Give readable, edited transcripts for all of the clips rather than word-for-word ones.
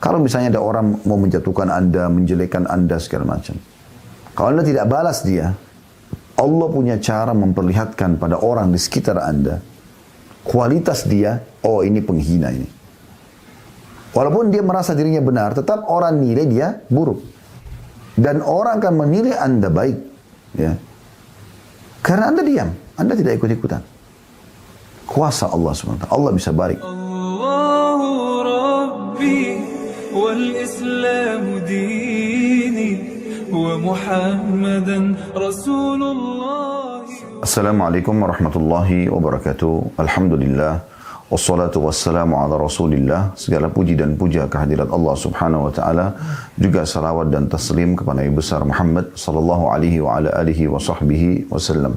Kalau misalnya ada orang mau menjatuhkan Anda, menjelekkan Anda segala macam. Kalau Anda tidak balas dia, Allah punya cara memperlihatkan pada orang di sekitar Anda kualitas dia, oh ini penghina ini. Walaupun dia merasa dirinya benar, tetap orang nilai dia buruk. Dan orang akan menilai Anda baik. Ya. Karena Anda diam, Anda tidak ikut-ikutan. Kuasa Allah SWT, Allah bisa barik. Allahu Rabbi wal Islam dini wa Muhammadan Rasulullah. Assalamualaikum warahmatullahi wabarakatuh. Alhamdulillah. Wassalatu wassalamu ala rasulillah. Segala puji dan puja kehadirat Allah subhanahu wa ta'ala. Juga salawat dan taslim kepada Nabi besar Muhammad sallallahu alaihi wa ala alihi wa sahbihi wasallam.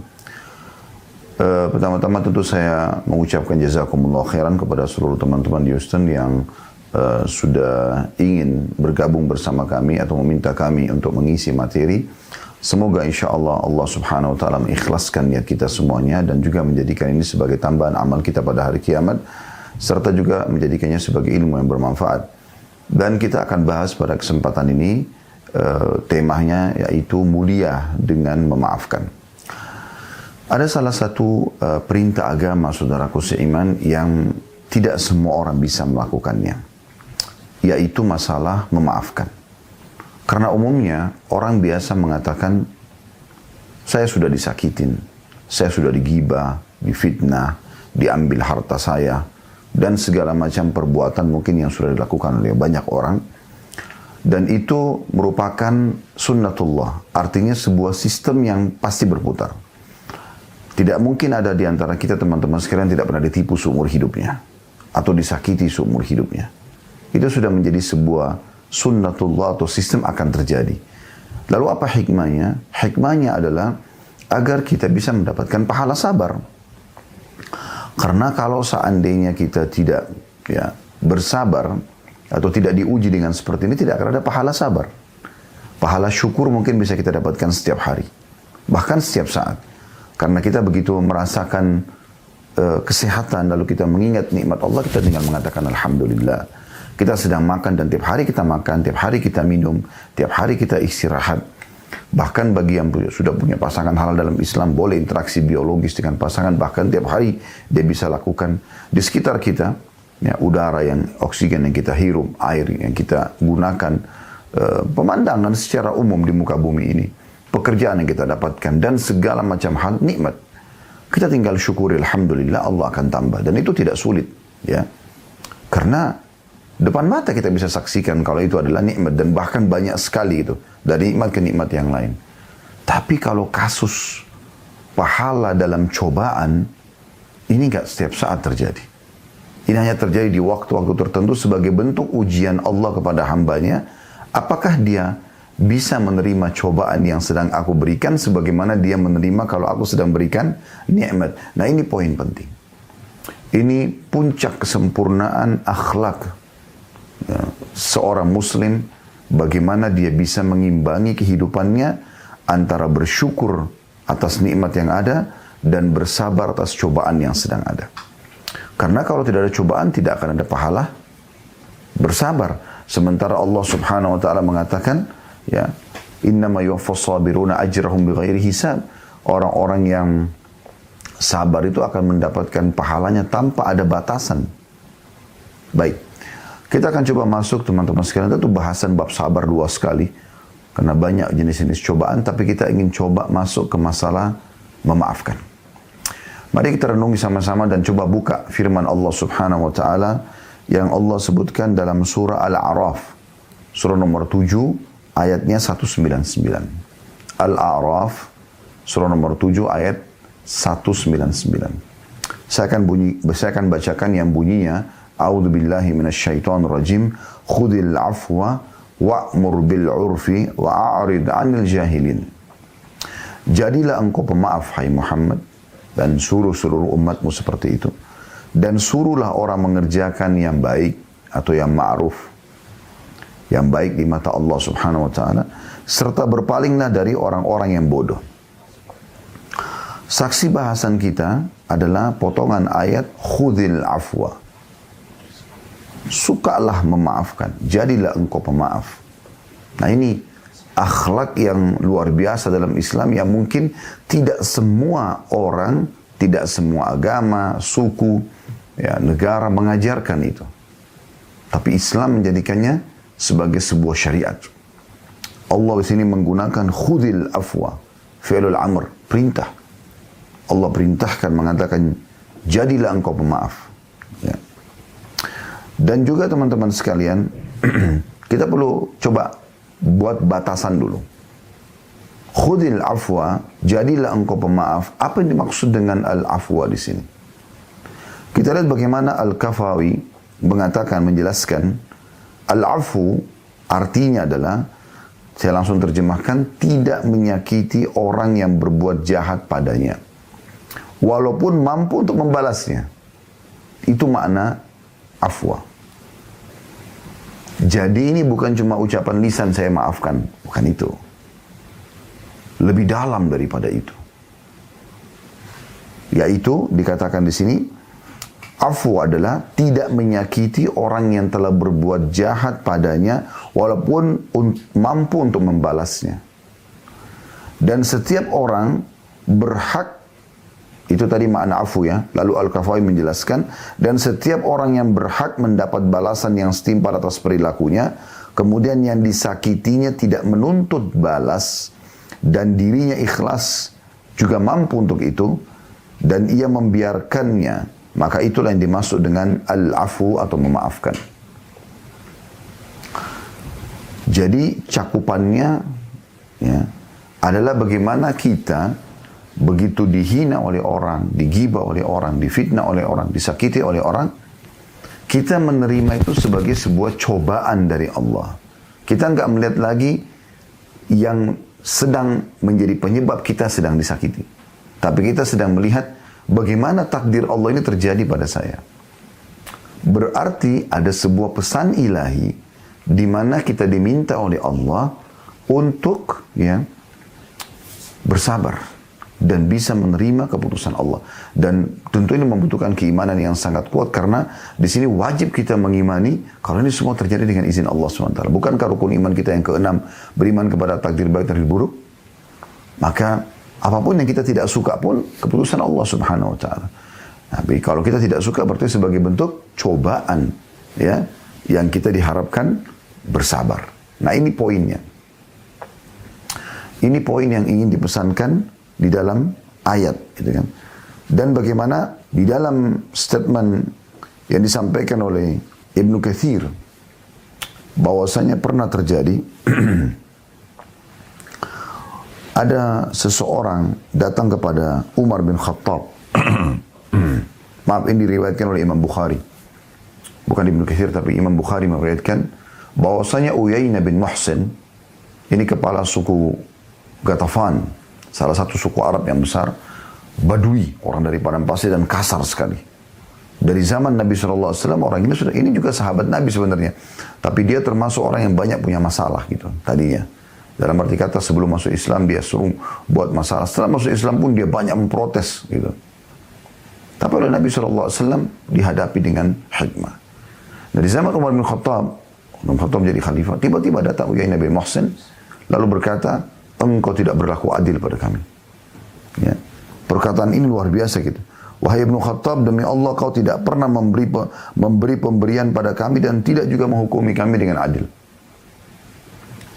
Pertama-tama tentu saya mengucapkan jazakumullah khairan kepada seluruh teman-teman di Houston yang sudah ingin bergabung bersama kami atau meminta kami untuk mengisi materi. Semoga insya Allah Allah subhanahu wa ta'ala mengikhlaskan niat kita semuanya dan juga menjadikan ini sebagai tambahan amal kita pada hari kiamat, serta juga menjadikannya sebagai ilmu yang bermanfaat. Dan kita akan bahas pada kesempatan ini temanya yaitu mulia dengan memaafkan. Ada salah satu perintah agama saudaraku seiman yang tidak semua orang bisa melakukannya, yaitu masalah memaafkan. Karena umumnya orang biasa mengatakan, saya sudah disakitin, saya sudah digibah, difitnah, diambil harta saya, dan segala macam perbuatan mungkin yang sudah dilakukan oleh banyak orang. Dan itu merupakan sunnatullah, artinya sebuah sistem yang pasti berputar. Tidak mungkin ada di antara kita teman-teman sekalian tidak pernah ditipu seumur hidupnya, atau disakiti seumur hidupnya. Itu sudah menjadi sebuah sunnatullah atau sistem akan terjadi. Lalu apa hikmahnya? Hikmahnya adalah agar kita bisa mendapatkan pahala sabar. Karena kalau seandainya kita tidak bersabar atau tidak diuji dengan seperti ini, tidak akan ada pahala sabar. Pahala syukur mungkin bisa kita dapatkan setiap hari, bahkan setiap saat. Karena kita begitu merasakan kesehatan, lalu kita mengingat nikmat Allah, kita tinggal mengatakan alhamdulillah. Kita sedang makan dan tiap hari kita makan, tiap hari kita minum, tiap hari kita istirahat. Bahkan bagi yang sudah punya pasangan halal dalam Islam, boleh interaksi biologis dengan pasangan, bahkan tiap hari dia bisa lakukan. Di sekitar kita, ya, udara yang oksigen yang kita hirup, air yang kita gunakan, pemandangan secara umum di muka bumi ini, pekerjaan yang kita dapatkan, dan segala macam hal nikmat. Kita tinggal syukuri, alhamdulillah, Allah akan tambah. Dan itu tidak sulit, ya. Karena depan mata kita bisa saksikan kalau itu adalah nikmat, dan bahkan banyak sekali itu dari nikmat ke nikmat yang lain. Tapi kalau kasus pahala dalam cobaan, ini nggak setiap saat terjadi. Ini hanya terjadi di waktu-waktu tertentu sebagai bentuk ujian Allah kepada hambanya. Apakah dia bisa menerima cobaan yang sedang aku berikan sebagaimana dia menerima kalau aku sedang berikan nikmat. Nah, ini poin penting. Ini puncak kesempurnaan akhlak seorang muslim, bagaimana dia bisa mengimbangi kehidupannya antara bersyukur atas nikmat yang ada dan bersabar atas cobaan yang sedang ada. Karena kalau tidak ada cobaan, tidak akan ada pahala bersabar. Sementara Allah subhanahu wa ta'ala mengatakan, ya, innama yuwaffas sabiruna ajrahum bighairi hisab. Orang-orang yang sabar itu akan mendapatkan pahalanya tanpa ada batasan. Baik. Kita akan coba masuk teman-teman sekalian, tentu bahasan bab sabar luas sekali. Karena banyak jenis-jenis cobaan, tapi kita ingin coba masuk ke masalah memaafkan. Mari kita renungi sama-sama dan coba buka firman Allah subhanahu wa ta'ala yang Allah sebutkan dalam surah Al-A'raf. Surah nomor 7 ayatnya 199. Al-A'raf surah nomor 7 ayat 199. Saya akan bacakan yang bunyinya, A'udzu billahi minasyaitonir rajim. Khudhil afwa wa'mur bil 'urfi wa'rid 'anil jahilin. Jadilah engkau pemaaf hai Muhammad, dan suruh seluruh umatmu seperti itu. Dan suruhlah orang mengerjakan yang baik atau yang ma'ruf, yang baik di mata Allah subhanahu wa ta'ala, serta berpalinglah dari orang-orang yang bodoh. Saksi bahasan kita adalah potongan ayat khudhil afwa. sukalah memaafkan, jadilah engkau pemaaf. Nah ini akhlak yang luar biasa dalam Islam yang mungkin tidak semua orang, tidak semua agama, suku, ya, negara mengajarkan itu. Tapi Islam menjadikannya sebagai sebuah syariat. Allah di sini menggunakan khudil afwa, fi'lul amr, perintah. Allah perintahkan mengatakan jadilah engkau pemaaf. Ya. Dan juga teman-teman sekalian, kita perlu coba buat batasan dulu. Khudil afwa, jadilah engkau pemaaf. Apa yang dimaksud dengan al-afwa di sini? Kita lihat bagaimana Al-Kafawi mengatakan, menjelaskan, al-afu artinya adalah, saya langsung terjemahkan, tidak menyakiti orang yang berbuat jahat padanya, walaupun mampu untuk membalasnya. Itu makna afwa. Jadi ini bukan cuma ucapan lisan saya maafkan, bukan itu. Lebih dalam daripada itu. Yaitu dikatakan di sini, afu adalah tidak menyakiti orang yang telah berbuat jahat padanya walaupun mampu untuk membalasnya. Dan setiap orang berhak, itu tadi makna afu ya. Lalu Al-Kafawi menjelaskan, dan setiap orang yang berhak mendapat balasan yang setimpal atas perilakunya, kemudian yang disakitinya tidak menuntut balas, dan dirinya ikhlas juga mampu untuk itu, dan ia membiarkannya, maka itulah yang dimaksud dengan al-afu atau memaafkan. Jadi cakupannya ya, adalah bagaimana kita begitu dihina oleh orang, digibah oleh orang, difitnah oleh orang, disakiti oleh orang, kita menerima itu sebagai sebuah cobaan dari Allah. Kita nggak melihat lagi yang sedang menjadi penyebab kita sedang disakiti. Tapi kita sedang melihat bagaimana takdir Allah ini terjadi pada saya. Berarti ada sebuah pesan ilahi di mana kita diminta oleh Allah untuk ya bersabar dan bisa menerima keputusan Allah. Dan tentu ini membutuhkan keimanan yang sangat kuat, karena di sini wajib kita mengimani kalau ini semua terjadi dengan izin Allah SWT. Bukankah rukun iman kita yang keenam beriman kepada takdir baik dan buruk? Maka apapun yang kita tidak suka pun keputusan Allah Subhanahu wa taala. Tapi kalau kita tidak suka berarti sebagai bentuk cobaan ya, yang kita diharapkan bersabar. Nah, ini poinnya. Ini poin yang ingin dipesankan di dalam ayat, gitu kan. Dan bagaimana di dalam statement yang disampaikan oleh Ibnu Katsir bahwasanya pernah terjadi ada seseorang datang kepada Umar bin Khattab. Maaf, ini diriwayatkan oleh Imam Bukhari. Bukan Ibnu Katsir, tapi Imam Bukhari meriwayatkan bahwasanya Uyainah bin Muhsin, ini kepala suku Ghatafan, salah satu suku Arab yang besar, Badui, orang dari padang pasir dan kasar sekali. Dari zaman Nabi SAW, orang ini juga sahabat Nabi sebenarnya. Tapi dia termasuk orang yang banyak punya masalah gitu tadinya. Dalam arti kata sebelum masuk Islam dia suruh buat masalah. Setelah masuk Islam pun dia banyak memprotes gitu. Tapi oleh Nabi SAW dihadapi dengan hikmah. Dari zaman Umar bin Khattab menjadi khalifah, tiba-tiba datang Uyainah bin Muhsin lalu berkata, engkau tidak berlaku adil pada kami. Ya. Perkataan ini luar biasa gitu. Wahai Ibnu Khattab, demi Allah kau tidak pernah memberi pemberian pada kami dan tidak juga menghukumi kami dengan adil.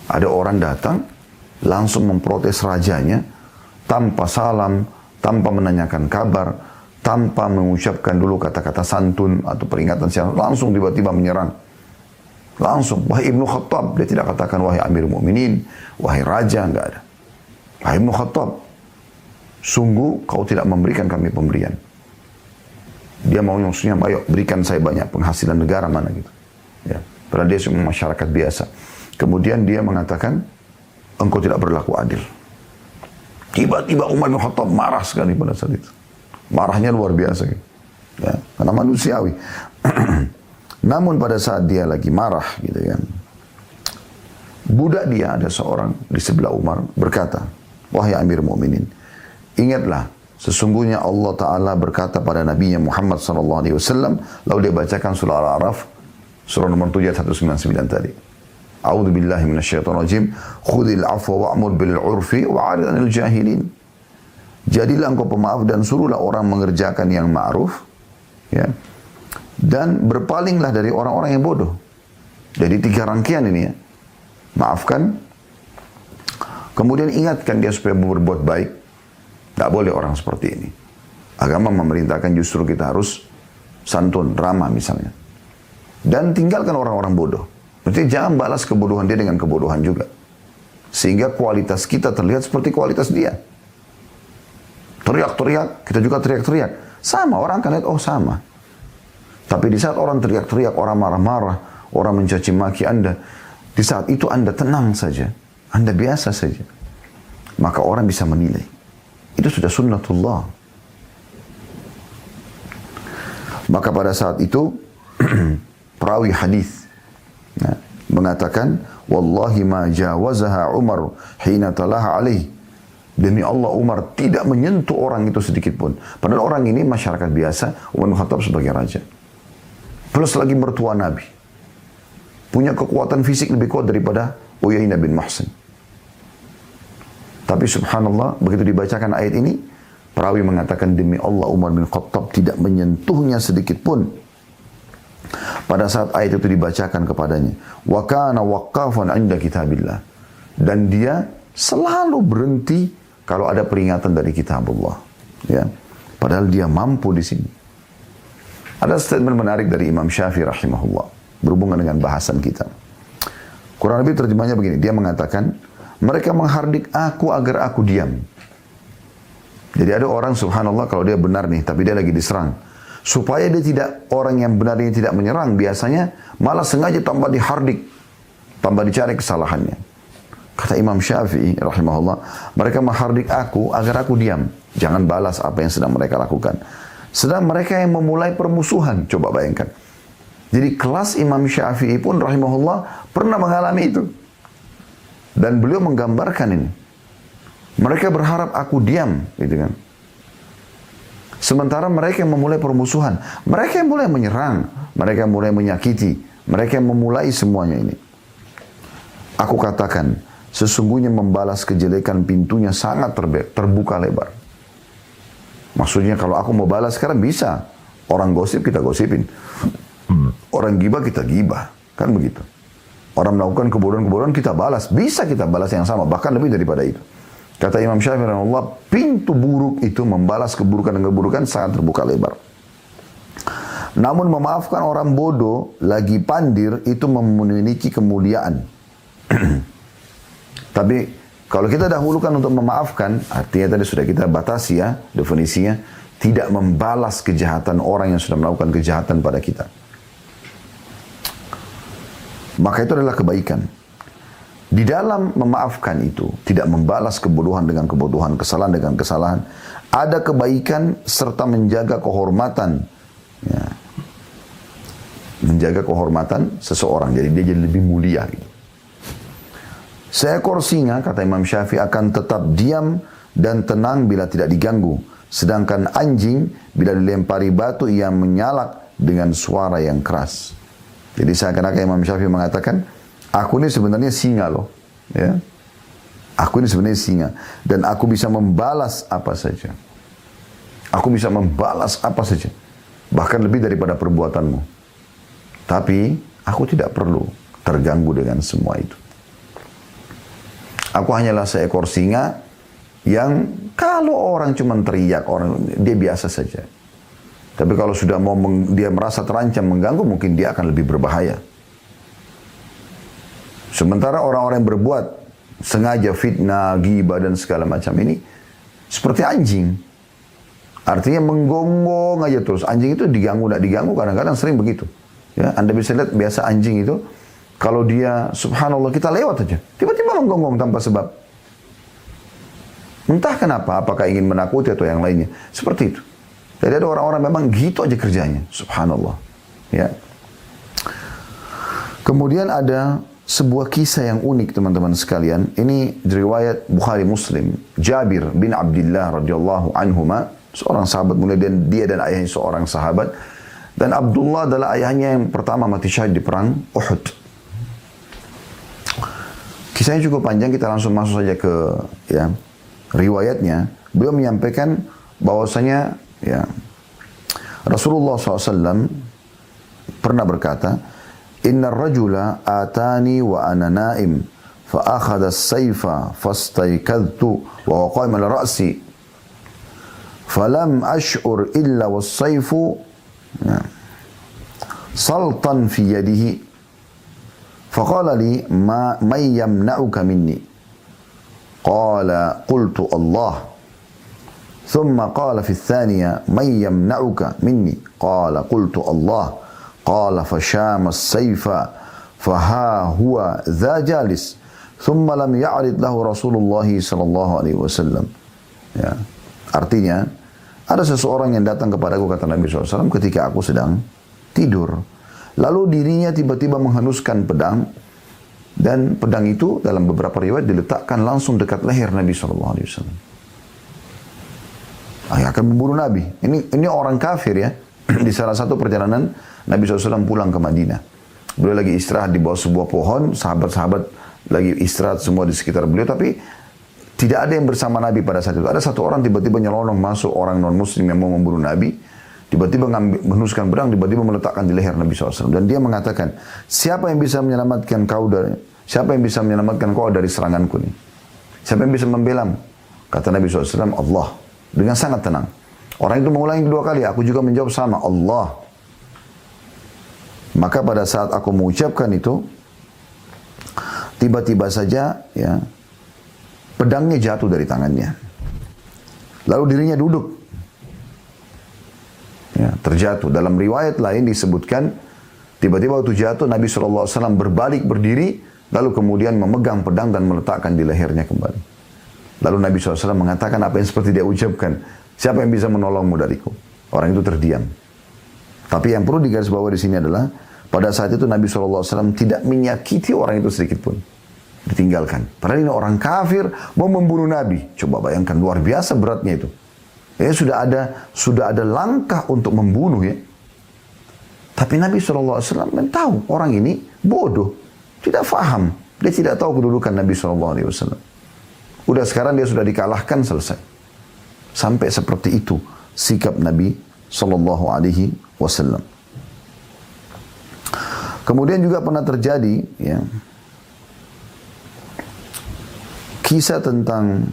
Ada orang datang langsung memprotes rajanya tanpa salam, tanpa menanyakan kabar, tanpa mengucapkan dulu kata-kata santun atau peringatan siang, langsung tiba-tiba menyerang. Langsung, wahai Ibnu Khattab, dia tidak katakan wahai Amirul Mukminin, wahai Raja, enggak ada. Wahai Ibnu Khattab, sungguh kau tidak memberikan kami pemberian. Dia mau maksudnya, ayo berikan saya banyak penghasilan negara mana gitu. Ya, padahal dia cuma masyarakat biasa. Kemudian dia mengatakan, engkau tidak berlaku adil. Tiba-tiba Umar bin Khattab marah sekali pada saat itu. Marahnya luar biasa gitu. Ya, karena manusiawi. Namun pada saat dia lagi marah gitu kan, budak dia, ada seorang di sebelah Umar berkata, wahai Amir Mu'minin, ingatlah sesungguhnya Allah Ta'ala berkata pada Nabinya Muhammad SAW, lalu dia bacakan surah Al-A'raf, Surah nomor 7 ayat 199 tadi. A'udzu billahi minasyaitonir rajim. Khudhil afwa wa'mur bil 'urfi wa'rid 'anil jahilin. Jadilah engkau pemaaf dan suruhlah orang mengerjakan yang ma'ruf, ya. Dan berpalinglah dari orang-orang yang bodoh. Jadi 3 rangkaian ini ya. Maafkan, kemudian ingatkan dia supaya berbuat baik. Tidak boleh orang seperti ini. Agama memerintahkan justru kita harus santun, ramah misalnya. Dan tinggalkan orang-orang bodoh. Berarti jangan balas kebodohan dia dengan kebodohan juga. Sehingga kualitas kita terlihat seperti kualitas dia. Teriak-teriak, kita juga teriak-teriak. Sama, orang akan lihat, oh sama. Tapi di saat orang teriak-teriak, orang marah-marah, orang mencaci maki Anda, di saat itu Anda tenang saja, Anda biasa saja, maka orang bisa menilai. Itu sudah sunnatullah. Maka pada saat itu, perawi hadis mengatakan, wallahi ma jawazaha Umar hina talaha alaih. Demi Allah, Umar tidak menyentuh orang itu sedikit pun. Padahal orang ini masyarakat biasa, Umar bin Khattab sebagai raja. Plus lagi mertua Nabi. Punya kekuatan fisik lebih kuat daripada Uyainah bin Muhsin. Tapi subhanallah, begitu dibacakan ayat ini, perawi mengatakan, demi Allah, Umar bin Khattab tidak menyentuhnya sedikit pun. Pada saat ayat itu dibacakan kepadanya. Wa kana waqqafan 'inda kitabillah. Dan dia selalu berhenti kalau ada peringatan dari kitabullah. Ya. Padahal dia mampu di sini. Ada statement menarik dari Imam Syafi'i rahimahullah. Berhubungan dengan bahasan kita. Kurang lebih terjemahnya begini. Dia mengatakan, mereka menghardik aku agar aku diam. Jadi ada orang subhanallah kalau dia benar nih, tapi dia lagi diserang. Supaya dia tidak, orang yang benar ini tidak menyerang, biasanya malah sengaja tambah dihardik. Tambah dicari kesalahannya. Kata Imam Syafi'i rahimahullah, mereka menghardik aku agar aku diam. Jangan balas apa yang sedang mereka lakukan. Sedang mereka yang memulai permusuhan. Coba bayangkan. Jadi kelas Imam Syafi'i pun rahimahullah pernah mengalami itu. Dan beliau menggambarkan ini. Mereka berharap aku diam. Gitu kan. Sementara mereka yang memulai permusuhan. Mereka yang mulai menyerang. Mereka yang mulai menyakiti. Mereka yang memulai semuanya ini. Aku katakan, sesungguhnya membalas kejelekan pintunya sangat terbuka lebar. Maksudnya kalau aku mau balas sekarang bisa. Orang gosip kita gosipin. Orang gibah kita gibah. Kan begitu. Orang melakukan kebodohan-kebodohan kita balas. Bisa kita balas yang sama. Bahkan lebih daripada itu. Kata Imam Syafi'i rahimahullah, pintu buruk itu membalas keburukan dan keburukan sangat terbuka lebar. Namun memaafkan orang bodoh lagi pandir itu memiliki kemuliaan. Tapi kalau kita dahulukan untuk memaafkan, artinya tadi sudah kita batasi ya definisinya, tidak membalas kejahatan orang yang sudah melakukan kejahatan pada kita. Maka itu adalah kebaikan. Di dalam memaafkan itu, tidak membalas kebodohan dengan kebodohan, kesalahan dengan kesalahan, ada kebaikan serta menjaga kehormatan. Ya. Menjaga kehormatan seseorang, jadi dia jadi lebih mulia. Gitu. Seekor singa, kata Imam Syafi'i, akan tetap diam dan tenang bila tidak diganggu. Sedangkan anjing, bila dilempari batu, ia menyalak dengan suara yang keras. Jadi seakan-akan Imam Syafi'i mengatakan, aku ini sebenarnya singa loh. Ya. Aku ini sebenarnya singa. Dan aku bisa membalas apa saja. Aku bisa membalas apa saja. Bahkan lebih daripada perbuatanmu. Tapi, aku tidak perlu terganggu dengan semua itu. Aku hanyalah seekor singa yang kalau orang cuma teriak, dia biasa saja. Tapi kalau sudah dia merasa terancam mengganggu, mungkin dia akan lebih berbahaya. Sementara orang-orang yang berbuat sengaja fitnah, ghibah dan segala macam ini seperti anjing. Artinya menggonggong aja terus. Anjing itu diganggu, tidak diganggu, kadang-kadang sering begitu. Ya, Anda bisa lihat biasa anjing itu, kalau dia, subhanallah, kita lewat aja. Tiba-tiba menggonggong tanpa sebab. Entah kenapa, apakah ingin menakuti atau yang lainnya. Seperti itu. Jadi ada orang-orang memang gitu aja kerjanya. Subhanallah. Ya. Kemudian ada sebuah kisah yang unik teman-teman sekalian. Ini riwayat Bukhari Muslim. Jabir bin Abdullah radhiyallahu anhuma, seorang sahabat mulia, dan dia dan ayahnya seorang sahabat. Dan Abdullah adalah ayahnya yang pertama mati syahid di perang Uhud. Kisahnya cukup panjang, kita langsung masuk saja ke riwayatnya. Beliau menyampaikan bahwasanya Rasulullah SAW pernah berkata, Inna rajula atani wa ana naim fa akhadha as-sayfa fastaykadtu wa waqama ala ra'si falam ash'ur illa was-sayfu saltan fi yadihi faqala li man yamna'uka minni qala qultu Allah thumma qala fi ath-thaniya man yamna'uka minni qala qultu Allah qala fashama as-sayfa faha huwa dha jalis thumma lam ya'rid lahu Rasulullah sallallahu alaihi wasallam. Artinya ada seseorang yang datang kepadaku, kata Nabi SAW, ketika aku sedang tidur. Lalu dirinya tiba-tiba menghenuskan pedang, dan pedang itu dalam beberapa riwayat diletakkan langsung dekat leher Nabi SAW. Akan membunuh Nabi. Ini orang kafir ya. Di salah satu perjalanan Nabi SAW pulang ke Madinah. Beliau lagi istirahat di bawah sebuah pohon, sahabat-sahabat lagi istirahat semua di sekitar beliau, tapi tidak ada yang bersama Nabi pada saat itu. Ada satu orang tiba-tiba nyelonong masuk, orang non-muslim yang mau membunuh Nabi. Tiba-tiba menghunuskan pedang, tiba-tiba meletakkan di leher Nabi SAW. Dan dia mengatakan, siapa yang bisa menyelamatkan kau dari seranganku ini? Siapa yang bisa membelamu? Kata Nabi SAW, Allah. Dengan sangat tenang. Orang itu mengulangi kedua kali, aku juga menjawab sama, Allah. Maka pada saat aku mengucapkan itu, tiba-tiba saja pedangnya jatuh dari tangannya. Lalu dirinya duduk. Terjatuh. Dalam riwayat lain disebutkan, tiba-tiba waktu jatuh Nabi SAW berbalik berdiri, lalu kemudian memegang pedang dan meletakkan di lehernya kembali. Lalu Nabi SAW mengatakan apa yang seperti dia ucapkan, siapa yang bisa menolongmu dariku? Orang itu terdiam. Tapi yang perlu digarisbawahi di sini adalah, pada saat itu Nabi SAW tidak menyakiti orang itu sedikit pun. Ditinggalkan. Padahal ini orang kafir mau membunuh Nabi. Coba bayangkan, luar biasa beratnya itu. Sudah ada langkah untuk membunuh ya. Tapi Nabi SAW tahu orang ini bodoh, tidak faham. Dia tidak tahu kedudukan Nabi SAW. Udah sekarang dia sudah dikalahkan, selesai. Sampai seperti itu sikap Nabi SAW. Kemudian juga pernah terjadi kisah tentang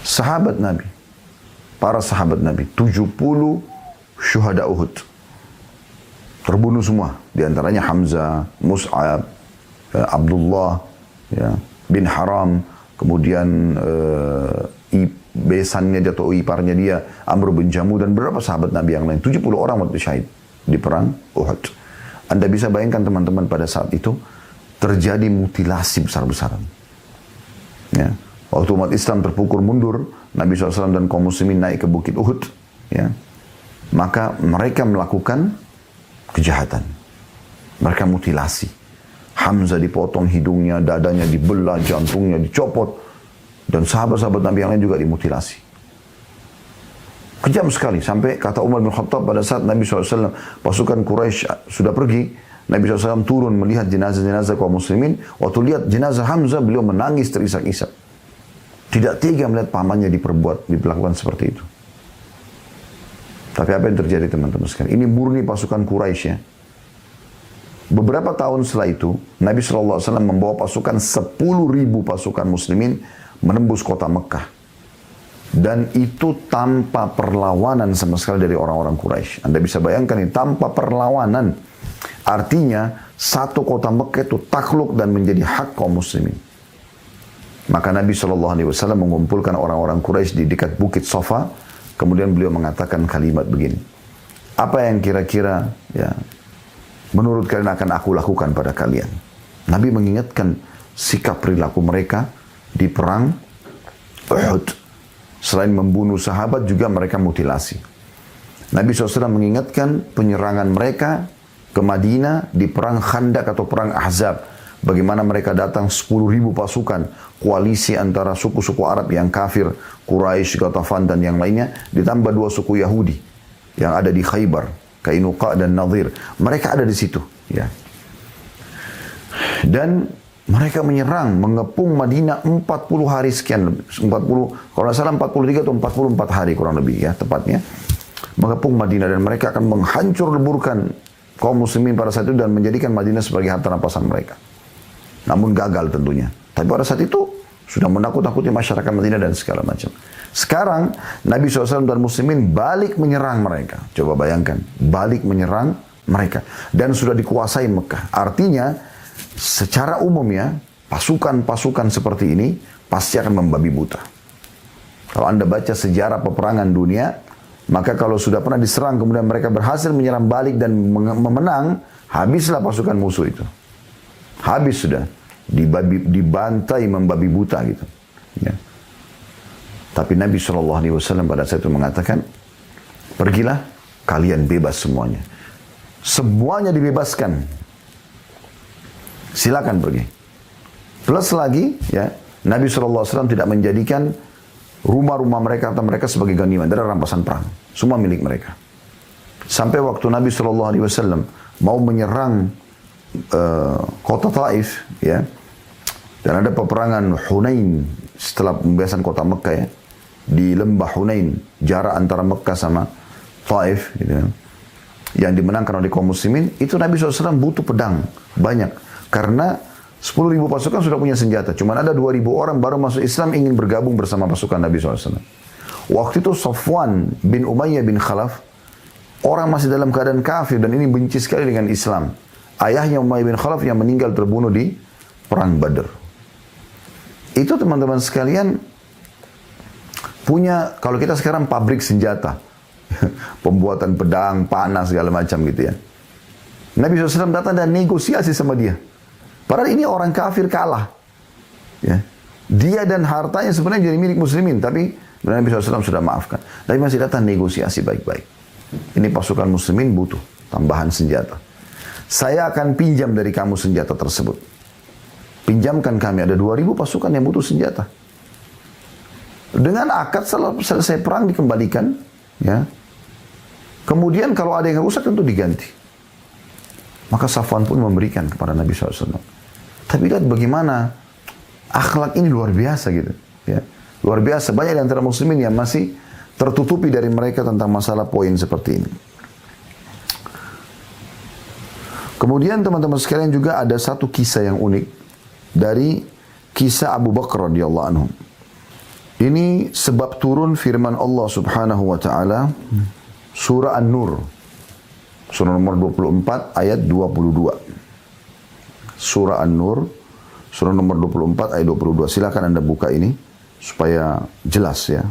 sahabat Nabi, para sahabat Nabi, 70 syuhada Uhud. Terbunuh semua, di antaranya Hamzah, Mus'ab, Abdullah bin Haram, kemudian besannya dia atau iparnya dia, Amr bin Jamu, dan beberapa sahabat Nabi yang lain. 70 orang mati syahid di perang Uhud. Anda bisa bayangkan teman-teman, pada saat itu terjadi mutilasi besar-besaran. Waktu umat Islam terpukul mundur, Nabi SAW dan kaum muslimin naik ke bukit Uhud, maka mereka melakukan kejahatan. Mereka mutilasi. Hamzah dipotong hidungnya, dadanya dibelah, jantungnya dicopot, dan sahabat-sahabat Nabi yang lain juga dimutilasi. Kejam sekali, sampai kata Umar bin Khattab pada saat Nabi SAW, pasukan Quraisy sudah pergi, Nabi SAW turun melihat jenazah-jenazah kaum muslimin. Waktu lihat jenazah Hamzah, beliau menangis terisak-isak. Tidak tega melihat pamannya diperlakukan seperti itu. Tapi apa yang terjadi teman-teman sekalian? Ini murni pasukan Quraisy ya. Beberapa tahun setelah itu, Nabi SAW membawa pasukan 10.000 pasukan muslimin menembus kota Mekah. Dan itu tanpa perlawanan sama sekali dari orang-orang Quraisy. Anda bisa bayangkan ini, tanpa perlawanan. Artinya, satu kota Mekah itu takluk dan menjadi hak kaum muslimin. Maka Nabi SAW mengumpulkan orang-orang Quraisy di dekat bukit Safa. Kemudian beliau mengatakan kalimat begini. Apa yang kira-kira menurut kalian akan aku lakukan pada kalian? Nabi mengingatkan sikap perilaku mereka di perang Uhud. Selain membunuh sahabat, juga mereka mutilasi. Nabi SAW mengingatkan penyerangan mereka ke Madinah di perang Khandak atau perang Ahzab. bagaimana mereka datang 10.000 pasukan, koalisi antara suku-suku Arab yang kafir, Quraisy, Ghatafan dan yang lainnya, ditambah 2 suku Yahudi yang ada di Khaybar, Kainuqa dan Nadir. Mereka ada di situ, ya. Dan mereka menyerang, mengepung Madinah 40 hari sekian, 40, kalau tidak salah 43 atau 44 hari kurang lebih ya tepatnya. Mengepung Madinah dan mereka akan menghancur leburkan kaum muslimin pada saat itu dan menjadikan Madinah sebagai harta rampasan mereka. Namun gagal tentunya. Tapi pada saat itu sudah menakut-nakuti masyarakat Madinah dan segala macam. Sekarang Nabi SAW dan muslimin balik menyerang mereka. Coba bayangkan, balik menyerang mereka. Dan sudah dikuasai Mekah. Artinya, secara umum ya, pasukan-pasukan seperti ini pasti akan membabi buta. Kalau Anda baca sejarah peperangan dunia, maka kalau sudah pernah diserang kemudian mereka berhasil menyerang balik dan memenang, habislah pasukan musuh itu. Habis sudah, dibantai membabi buta gitu. Ya. Tapi Nabi SAW pada saat itu mengatakan, pergilah kalian bebas semuanya. Semuanya dibebaskan. Silakan pergi. Plus lagi, ya, Nabi SAW tidak menjadikan rumah-rumah mereka atau mereka sebagai ganiman dari rampasan perang. Semua milik mereka. Sampai waktu Nabi SAW mau menyerang kota Taif, ya, dan ada peperangan Hunain setelah pembebasan kota Mekah, ya, di lembah Hunain, jarak antara Mekah sama Taif, gitu, ya, yang dimenangkan oleh kaum muslimin, itu Nabi SAW butuh pedang banyak. Karena 10.000 pasukan sudah punya senjata. Cuma ada 2.000 orang baru masuk Islam ingin bergabung bersama pasukan Nabi SAW. Waktu itu Safwan bin Umayyah bin Khalaf, orang masih dalam keadaan kafir dan ini benci sekali dengan Islam. Ayahnya Umayyah bin Khalaf yang meninggal terbunuh di Perang Badr. Itu teman-teman sekalian punya, kalau kita sekarang pabrik senjata. Pembuatan pedang, panah, segala macam gitu ya. Nabi SAW datang dan negosiasi sama dia. Padahal ini orang kafir kalah. Ya. Dia dan hartanya sebenarnya jadi milik muslimin. Tapi Nabi SAW sudah maafkan. Tapi masih datang negosiasi baik-baik. Ini pasukan muslimin butuh tambahan senjata. Saya akan pinjam dari kamu senjata tersebut. Pinjamkan kami. Ada 2.000 pasukan yang butuh senjata. Dengan akad selesai perang dikembalikan. Ya. Kemudian kalau ada yang rusak tentu diganti. Maka Safwan pun memberikan kepada Nabi SAW. Tapi lihat bagaimana akhlak ini luar biasa gitu. Ya. Luar biasa. Banyak di antara muslimin yang masih tertutupi dari mereka tentang masalah poin seperti ini. Kemudian teman-teman sekalian juga ada satu kisah yang unik. Dari kisah Abu Bakar radhiyallahu anhu. Ini sebab turun firman Allah subhanahu wa ta'ala. Surah An-Nur. Surah nomor 24 ayat 22. Surah An-Nur, surah nomor 24 ayat 22. Silakan Anda buka ini supaya jelas ya.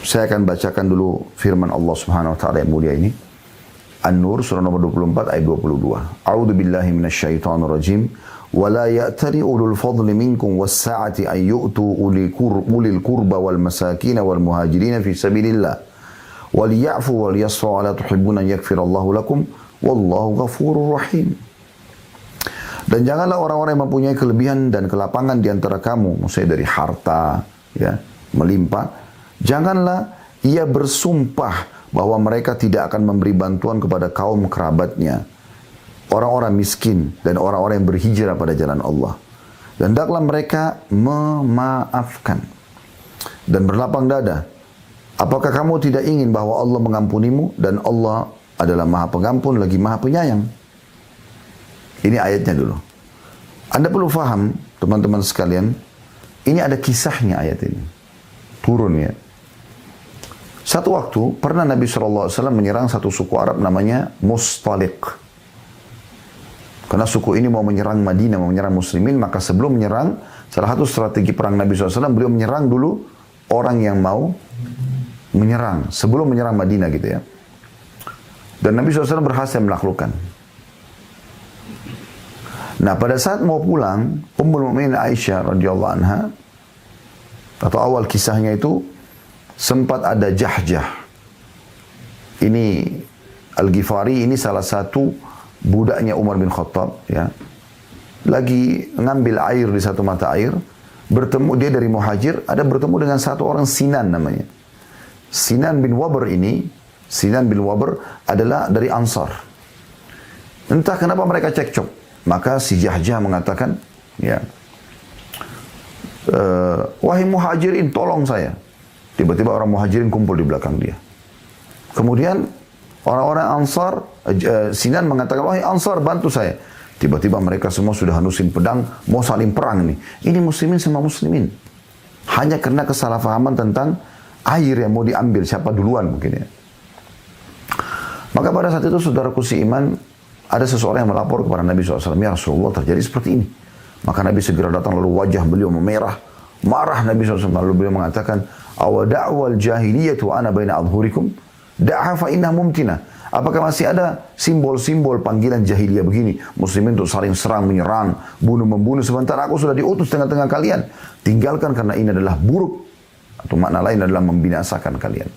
Saya akan bacakan dulu firman Allah Subhanahu wa taala yang mulia ini. An-Nur surah nomor 24 ayat 22. A'udzu billahi minasyaitonir rajim. Wa la ya'tari ulul fadli minkum was-sa'ati ay yu'tu ulil qurba wal masakin wal muhajirin fi sabilillah. Wal ya'fu wal yasfu ala tuhibbuna yaghfirallahu lakum. Wallahu ghafurur rahim. Dan janganlah orang-orang yang mempunyai kelebihan dan kelapangan di antara kamu, maksudnya dari harta, ya, melimpah, janganlah ia bersumpah bahwa mereka tidak akan memberi bantuan kepada kaum kerabatnya, orang-orang miskin dan orang-orang yang berhijrah pada jalan Allah. Dan hendaklah mereka memaafkan dan berlapang dada. Apakah kamu tidak ingin bahwa Allah mengampunimu dan Allah adalah Maha Pengampun lagi Maha Penyayang? Ini ayatnya dulu. Anda perlu faham, teman-teman sekalian, ini ada kisahnya ayat ini. Turun ya. Satu waktu, pernah Nabi SAW menyerang satu suku Arab namanya Mustaliq. Karena suku ini mau menyerang Madinah, mau menyerang muslimin, maka sebelum menyerang, salah satu strategi perang Nabi SAW, beliau menyerang dulu orang yang mau menyerang, sebelum menyerang Madinah gitu ya. Dan Nabi SAW berhasil menaklukkan. Nah pada saat mau pulang, Ummul Mukminin Aisyah radhiyallahu anha, atau awal kisahnya itu, sempat ada Jahjah. Ini Al-Ghifari, ini salah satu budaknya Umar bin Khattab, ya, lagi ngambil air di satu mata air, bertemu dia dari Muhajir, ada bertemu dengan satu orang Sinan namanya. Sinan bin Wabr adalah dari Ansar. Entah kenapa mereka cekcok. Maka si Jahjah mengatakan, ya, wahai Muhajirin, tolong saya. Tiba-tiba orang Muhajirin kumpul di belakang dia. Kemudian orang-orang Ansar, Sinan mengatakan, wahai Ansar, bantu saya. Tiba-tiba mereka semua sudah hanusin pedang, mau saling perang nih. Ini muslimin sama muslimin. Hanya karena kesalahpahaman tentang air yang mau diambil, siapa duluan mungkin ya. Maka pada saat itu saudaraku seiman, ada seseorang yang melapor kepada Nabi SAW, ya Rasulullah, terjadi seperti ini. Maka Nabi segera datang, lalu wajah beliau memerah, marah Nabi SAW, lalu beliau mengatakan, awa da'wal jahiliyatu ana baina adhurikum, da'ha fa inna mumtina. Apakah masih ada simbol-simbol panggilan jahiliyah begini, muslimin untuk saling serang, menyerang, bunuh-membunuh, sementara aku sudah diutus tengah-tengah kalian. Tinggalkan karena ini adalah buruk, atau makna lain adalah membinasakan kalian.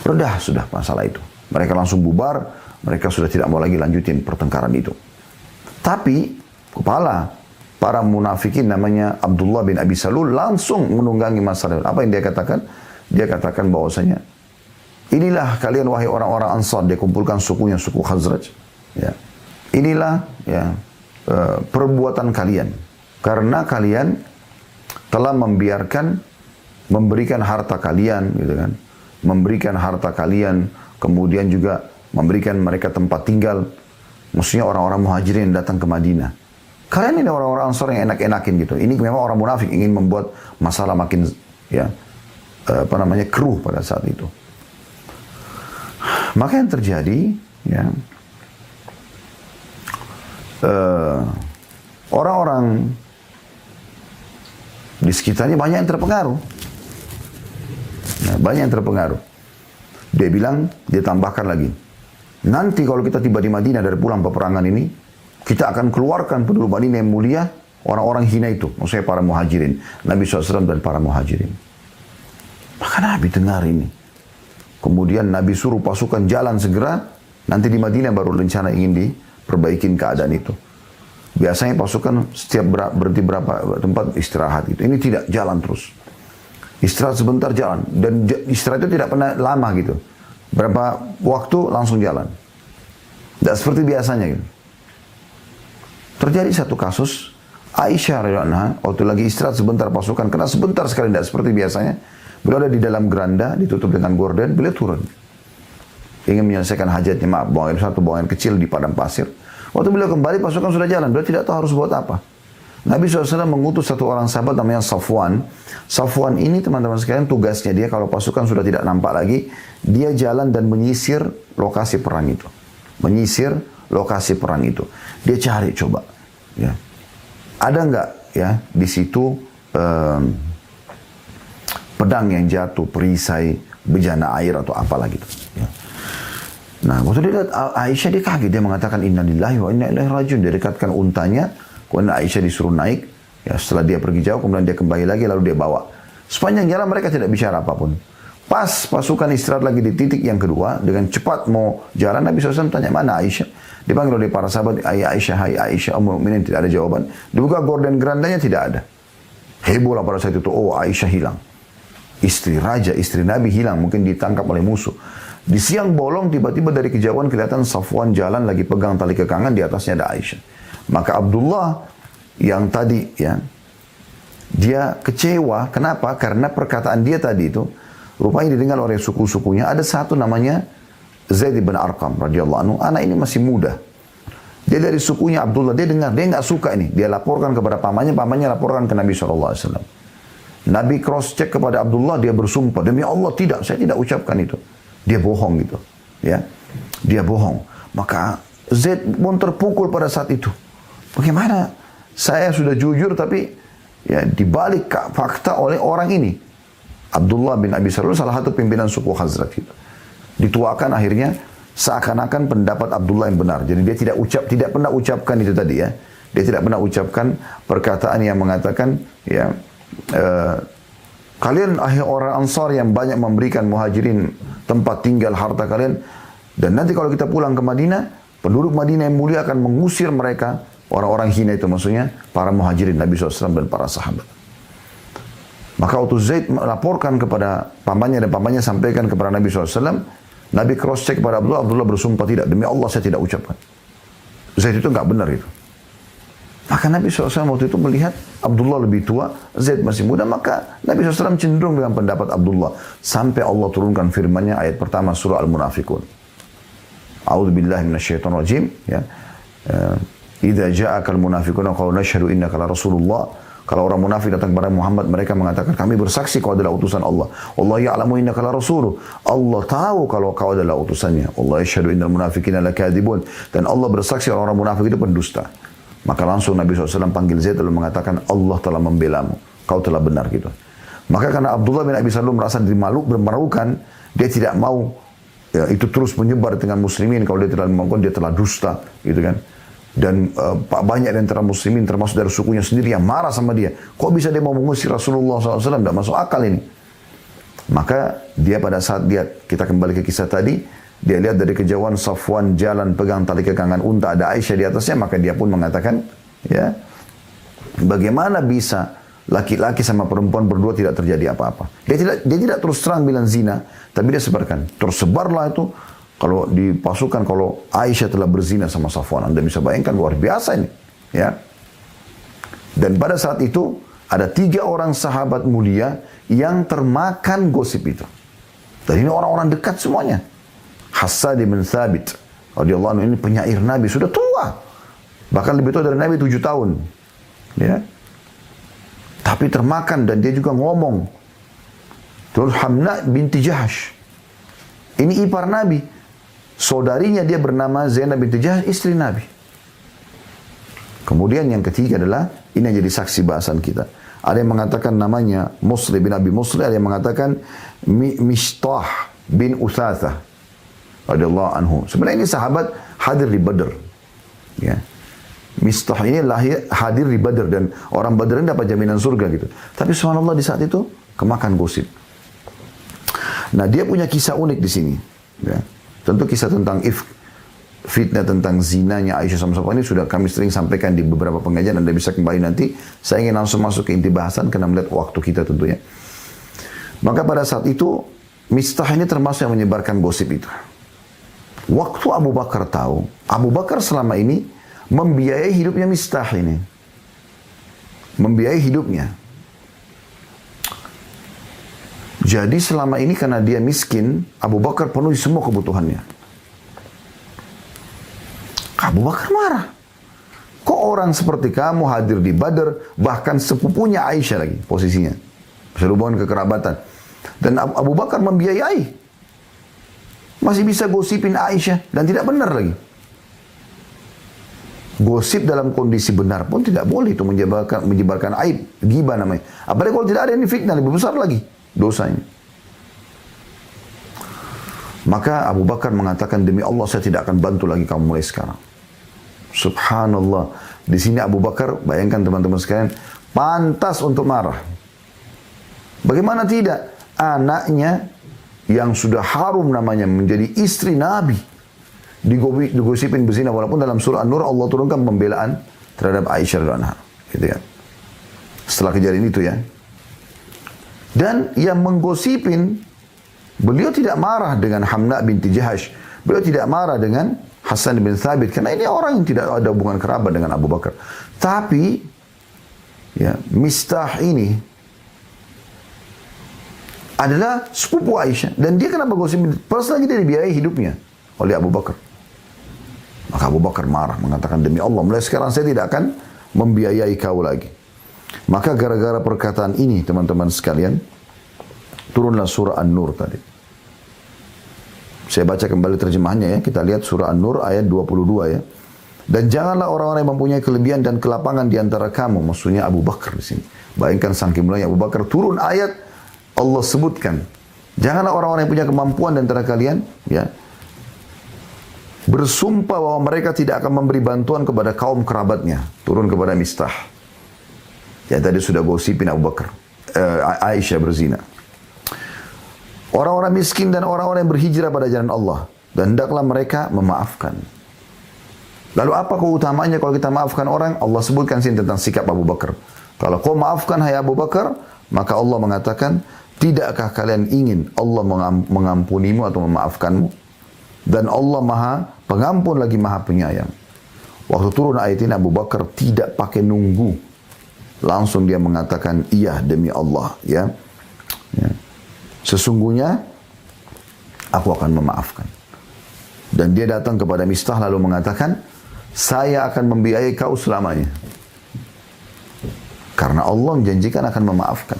Redah sudah masalah itu. Mereka langsung bubar, mereka sudah tidak mau lagi lanjutin pertengkaran itu. Tapi kepala para munafikin namanya Abdullah bin Abi Salul langsung menunggangi masalah. Apa yang dia katakan? Dia katakan bahwasanya, inilah kalian wahai orang-orang Ansar, dia kumpulkan sukunya, suku Khazraj. Ya. Inilah ya, perbuatan kalian. Karena kalian telah memberikan harta kalian, gitu kan? Memberikan harta kalian, kemudian juga memberikan mereka tempat tinggal. Maksudnya orang-orang Muhajirin yang datang ke Madinah. Kalian ini orang-orang Ansar yang enak-enakin gitu. Ini memang orang munafik ingin membuat masalah makin ya keruh pada saat itu. Maka yang terjadi ya, orang-orang di sekitarnya banyak yang terpengaruh. Nah, banyak yang terpengaruh. Dia bilang, dia tambahkan lagi, nanti kalau kita tiba di Madinah dari pulang peperangan ini, kita akan keluarkan penduduk Madinah yang mulia, orang-orang hina itu. Maksudnya para muhajirin. Nabi SAW dan para muhajirin. Maka Nabi dengar ini. Kemudian Nabi suruh pasukan jalan segera. Nanti di Madinah baru rencana ingin diperbaikin keadaan itu. Biasanya pasukan setiap berhenti berapa tempat istirahat itu. Ini tidak, jalan terus. Istirahat sebentar jalan. Dan istirahat itu tidak pernah lama gitu. Berapa waktu langsung jalan. Tidak seperti biasanya gitu. Terjadi satu kasus, Aisyah radhiyallahu anha waktu lagi istirahat sebentar pasukan, karena sebentar sekali tidak seperti biasanya, beliau ada di dalam geranda ditutup dengan gorden, beliau turun ingin menyelesaikan hajatnya, buang air kecil di padang pasir. Waktu beliau kembali pasukan sudah jalan, beliau tidak tahu harus buat apa. Nabi SAW mengutus satu orang sahabat namanya Safwan. Safwan ini teman-teman sekalian tugasnya dia kalau pasukan sudah tidak nampak lagi, dia jalan dan menyisir lokasi perang itu. Menyisir lokasi perang itu. Dia cari coba. Ya. Ada nggak ya di situ pedang yang jatuh, perisai, bejana air atau apalah gitu. Ya. Nah, waktu dia lihat Aisyah, dia kaget, dia mengatakan inna lillahi wa inna ilaihi rajiun. Dia dekatkan untanya, kemudian Aisyah disuruh naik. Ya, setelah dia pergi jauh, kemudian dia kembali lagi, lalu dia bawa. Sepanjang jalan mereka tidak bicara apapun. Pas pasukan istirahat lagi di titik yang kedua, dengan cepat mau jalan, Nabi SAW tanya, mana Aisyah? Dipanggil oleh para sahabat, hai Aisyah, Ummul Mukminin, tidak ada jawaban. Dibuka gorden gerandanya, tidak ada. Heboh lah pada saat itu, oh Aisyah hilang. Istri raja, istri Nabi hilang, mungkin ditangkap oleh musuh. Di siang bolong, tiba-tiba dari kejauhan kelihatan Safwan jalan lagi pegang tali kekangan, di atasnya ada Aisyah. Maka Abdullah yang tadi ya, dia kecewa. Kenapa? Karena perkataan dia tadi itu rupanya didengar oleh suku-sukunya. Ada satu namanya Zaid bin Arqam radhiyallahu anhu. Anak ini masih muda. Dia dari sukunya Abdullah. Dia dengar, dia nggak suka ini. Dia laporkan kepada pamannya laporkan ke Nabi SAW. Nabi cross check kepada Abdullah, dia bersumpah, demi Allah tidak, saya tidak ucapkan itu. Dia bohong gitu, ya. Dia bohong. Maka Zaid pun terpukul pada saat itu. Bagaimana saya sudah jujur tapi ya dibalik fakta oleh orang ini. Abdullah bin Abi Salul salah satu pimpinan suku Khazraj itu. Dituakan akhirnya seakan-akan pendapat Abdullah yang benar. Jadi dia tidak pernah ucapkan itu tadi ya. Dia tidak pernah ucapkan perkataan yang mengatakan ya kalian orang Ansar yang banyak memberikan muhajirin tempat tinggal harta kalian, Dan nanti kalau kita pulang ke Madinah, penduduk Madinah yang mulia akan mengusir mereka, orang-orang hina itu maksudnya, para muhajirin Nabi SAW dan para sahabat. Maka waktu Zaid melaporkan kepada pamannya dan pamannya sampaikan kepada Nabi SAW, Nabi cross check kepada Abdullah, Abdullah bersumpah tidak, demi Allah saya tidak ucapkan. Zaid itu enggak benar itu. Maka Nabi SAW waktu itu melihat Abdullah lebih tua, Zaid masih muda, maka Nabi SAW cenderung dengan pendapat Abdullah. Sampai Allah turunkan firman-Nya ayat pertama surah Al-Munafiqun. A'udzubillahi minasyaitonirrajim, ya. Idza ja'akal munafiquna qalu nashhadu innaka la rasulullah. Kalau orang munafik datang kepada Muhammad, mereka mengatakan kami bersaksi kau adalah utusan Allah. Allah ya'lamu innaka la rasuluh. Allah tahu kalau kau adalah utusannya. Allah yashhadu innal munafiqina lakadzibun. Dan Allah bersaksi orang-orang munafik itu pendusta. Maka langsung Nabi SAW panggil Zaid lalu mengatakan Allah telah membelamu. Kau telah benar gitu. Maka karena Abdullah bin Abi Salul merasa dimalukan, dia tidak mau ya, itu terus menyebar dengan muslimin. Kalau dia tidak melakukan, dia telah dusta gitu kan. Dan banyak di antara muslimin termasuk dari sukunya sendiri yang marah sama dia. Kok bisa dia mau mengusir Rasulullah SAW? Tidak masuk akal ini. Maka dia pada saat kita kembali ke kisah tadi, dia lihat dari kejauhan Safwan jalan pegang tali kekangan unta, ada Aisyah di atasnya, maka dia pun mengatakan, ya, bagaimana bisa laki-laki sama perempuan berdua tidak terjadi apa-apa? Dia tidak terus terang bilang zina, tapi dia sebarkan. Tersebarlah itu. Kalau di pasukan, kalau Aisyah telah berzina sama Safwan, Anda bisa bayangkan luar biasa ini. Ya. Dan pada saat itu, ada 3 orang sahabat mulia yang termakan gosip itu. Dan ini orang-orang dekat semuanya. Hassan bin Thabit, radhiyallahu anhu, ini penyair Nabi, sudah tua. Bahkan lebih tua dari Nabi 7 tahun. Ya. Tapi termakan dan dia juga ngomong. Terus Hamna binti Jahash. Ini ipar Nabi. Saudarinya dia bernama Zainab binti Jahash, istri Nabi. Kemudian yang ketiga adalah, ini yang jadi saksi bahasan kita. Ada yang mengatakan namanya Musli bin Abi Musli, ada yang mengatakan Mishtah bin Uthathah, radhiyallahu anhu. Sebenarnya ini sahabat hadir di Badr. Ya. Mistah ini hadir di Badr dan orang Badr ini dapat jaminan surga gitu. Tapi subhanallah di saat itu kemakan gosip. Nah, dia punya kisah unik di sini. Ya. Tentu kisah tentang fitnah tentang zinanya Aisyah sama Safwan ini sudah kami sering sampaikan di beberapa pengajian. Anda bisa kembali nanti. Saya ingin langsung masuk ke inti bahasan karena melihat waktu kita tentunya. Maka pada saat itu Mistah ini termasuk yang menyebarkan gosip itu. Waktu Abu Bakar tahu, Abu Bakar selama ini membiayai hidupnya Mistah ini. Membiayai hidupnya. Jadi selama ini karena dia miskin, Abu Bakar penuhi semua kebutuhannya. Abu Bakar marah. Kok orang seperti kamu hadir di Badr, bahkan sepupunya Aisyah lagi posisinya. Berhubungan kekerabatan. Dan Abu Bakar membiayai. Masih bisa gosipin Aisyah dan tidak benar lagi. Gosip dalam kondisi benar pun tidak boleh itu menyebarkan aib, ghibah namanya. Apalagi kalau tidak ada ini fitnah lebih besar lagi dosanya. Maka Abu Bakar mengatakan, demi Allah saya tidak akan bantu lagi kamu mulai sekarang. Subhanallah. Di sini Abu Bakar, bayangkan teman-teman sekalian, pantas untuk marah. Bagaimana tidak? Anaknya yang sudah harum namanya menjadi istri Nabi digosipin berzina, walaupun dalam surah An-Nur Allah turunkan pembelaan terhadap Aisyah radhiyallahu anha. Gitu ya. Setelah kejadian itu ya. Dan yang menggosipin, beliau tidak marah dengan Hamna binti Jahash. Beliau tidak marah dengan Hassan bin Thabit. Karena ini orang yang tidak ada hubungan kerabat dengan Abu Bakar. Tapi, ya, Mistah ini adalah sepupu Aisyah. Dan dia kenapa gosipin? Pas lagi dia dibiayai hidupnya oleh Abu Bakar. Maka Abu Bakar marah, mengatakan, demi Allah, mulai sekarang saya tidak akan membiayai kau lagi. Maka gara-gara perkataan ini teman-teman sekalian, turunlah surah An-Nur tadi. Saya baca kembali terjemahannya ya. Kita lihat surah An-Nur ayat 22 ya. Dan janganlah orang-orang yang mempunyai kelebihan dan kelapangan di antara kamu. Maksudnya Abu Bakar di sini. Bayangkan saking mulanya Abu Bakar, turun ayat Allah sebutkan. Janganlah orang-orang yang punya kemampuan di antara kalian ya, bersumpah bahwa mereka tidak akan memberi bantuan kepada kaum kerabatnya. Turun kepada Mistah. Ya tadi sudah gosipin Abu Bakar, Aisyah berzina. Orang-orang miskin dan orang-orang yang berhijrah pada jalan Allah. dan hendaklah mereka memaafkan. Lalu apa keutamaannya kalau kita maafkan orang? Allah sebutkan sini tentang sikap Abu Bakar. Kalau kau maafkan hai Abu Bakar, maka Allah mengatakan, tidakkah kalian ingin Allah mengampunimu atau memaafkanmu? Dan Allah Maha Pengampun lagi Maha Penyayang. Waktu turun ayat ini Abu Bakar tidak pakai nunggu. Langsung dia mengatakan, iya demi Allah. Ya. Sesungguhnya aku akan memaafkan. Dan dia datang kepada Mistah lalu mengatakan, saya akan membiayai kau selamanya. Karena Allah menjanjikan akan memaafkan.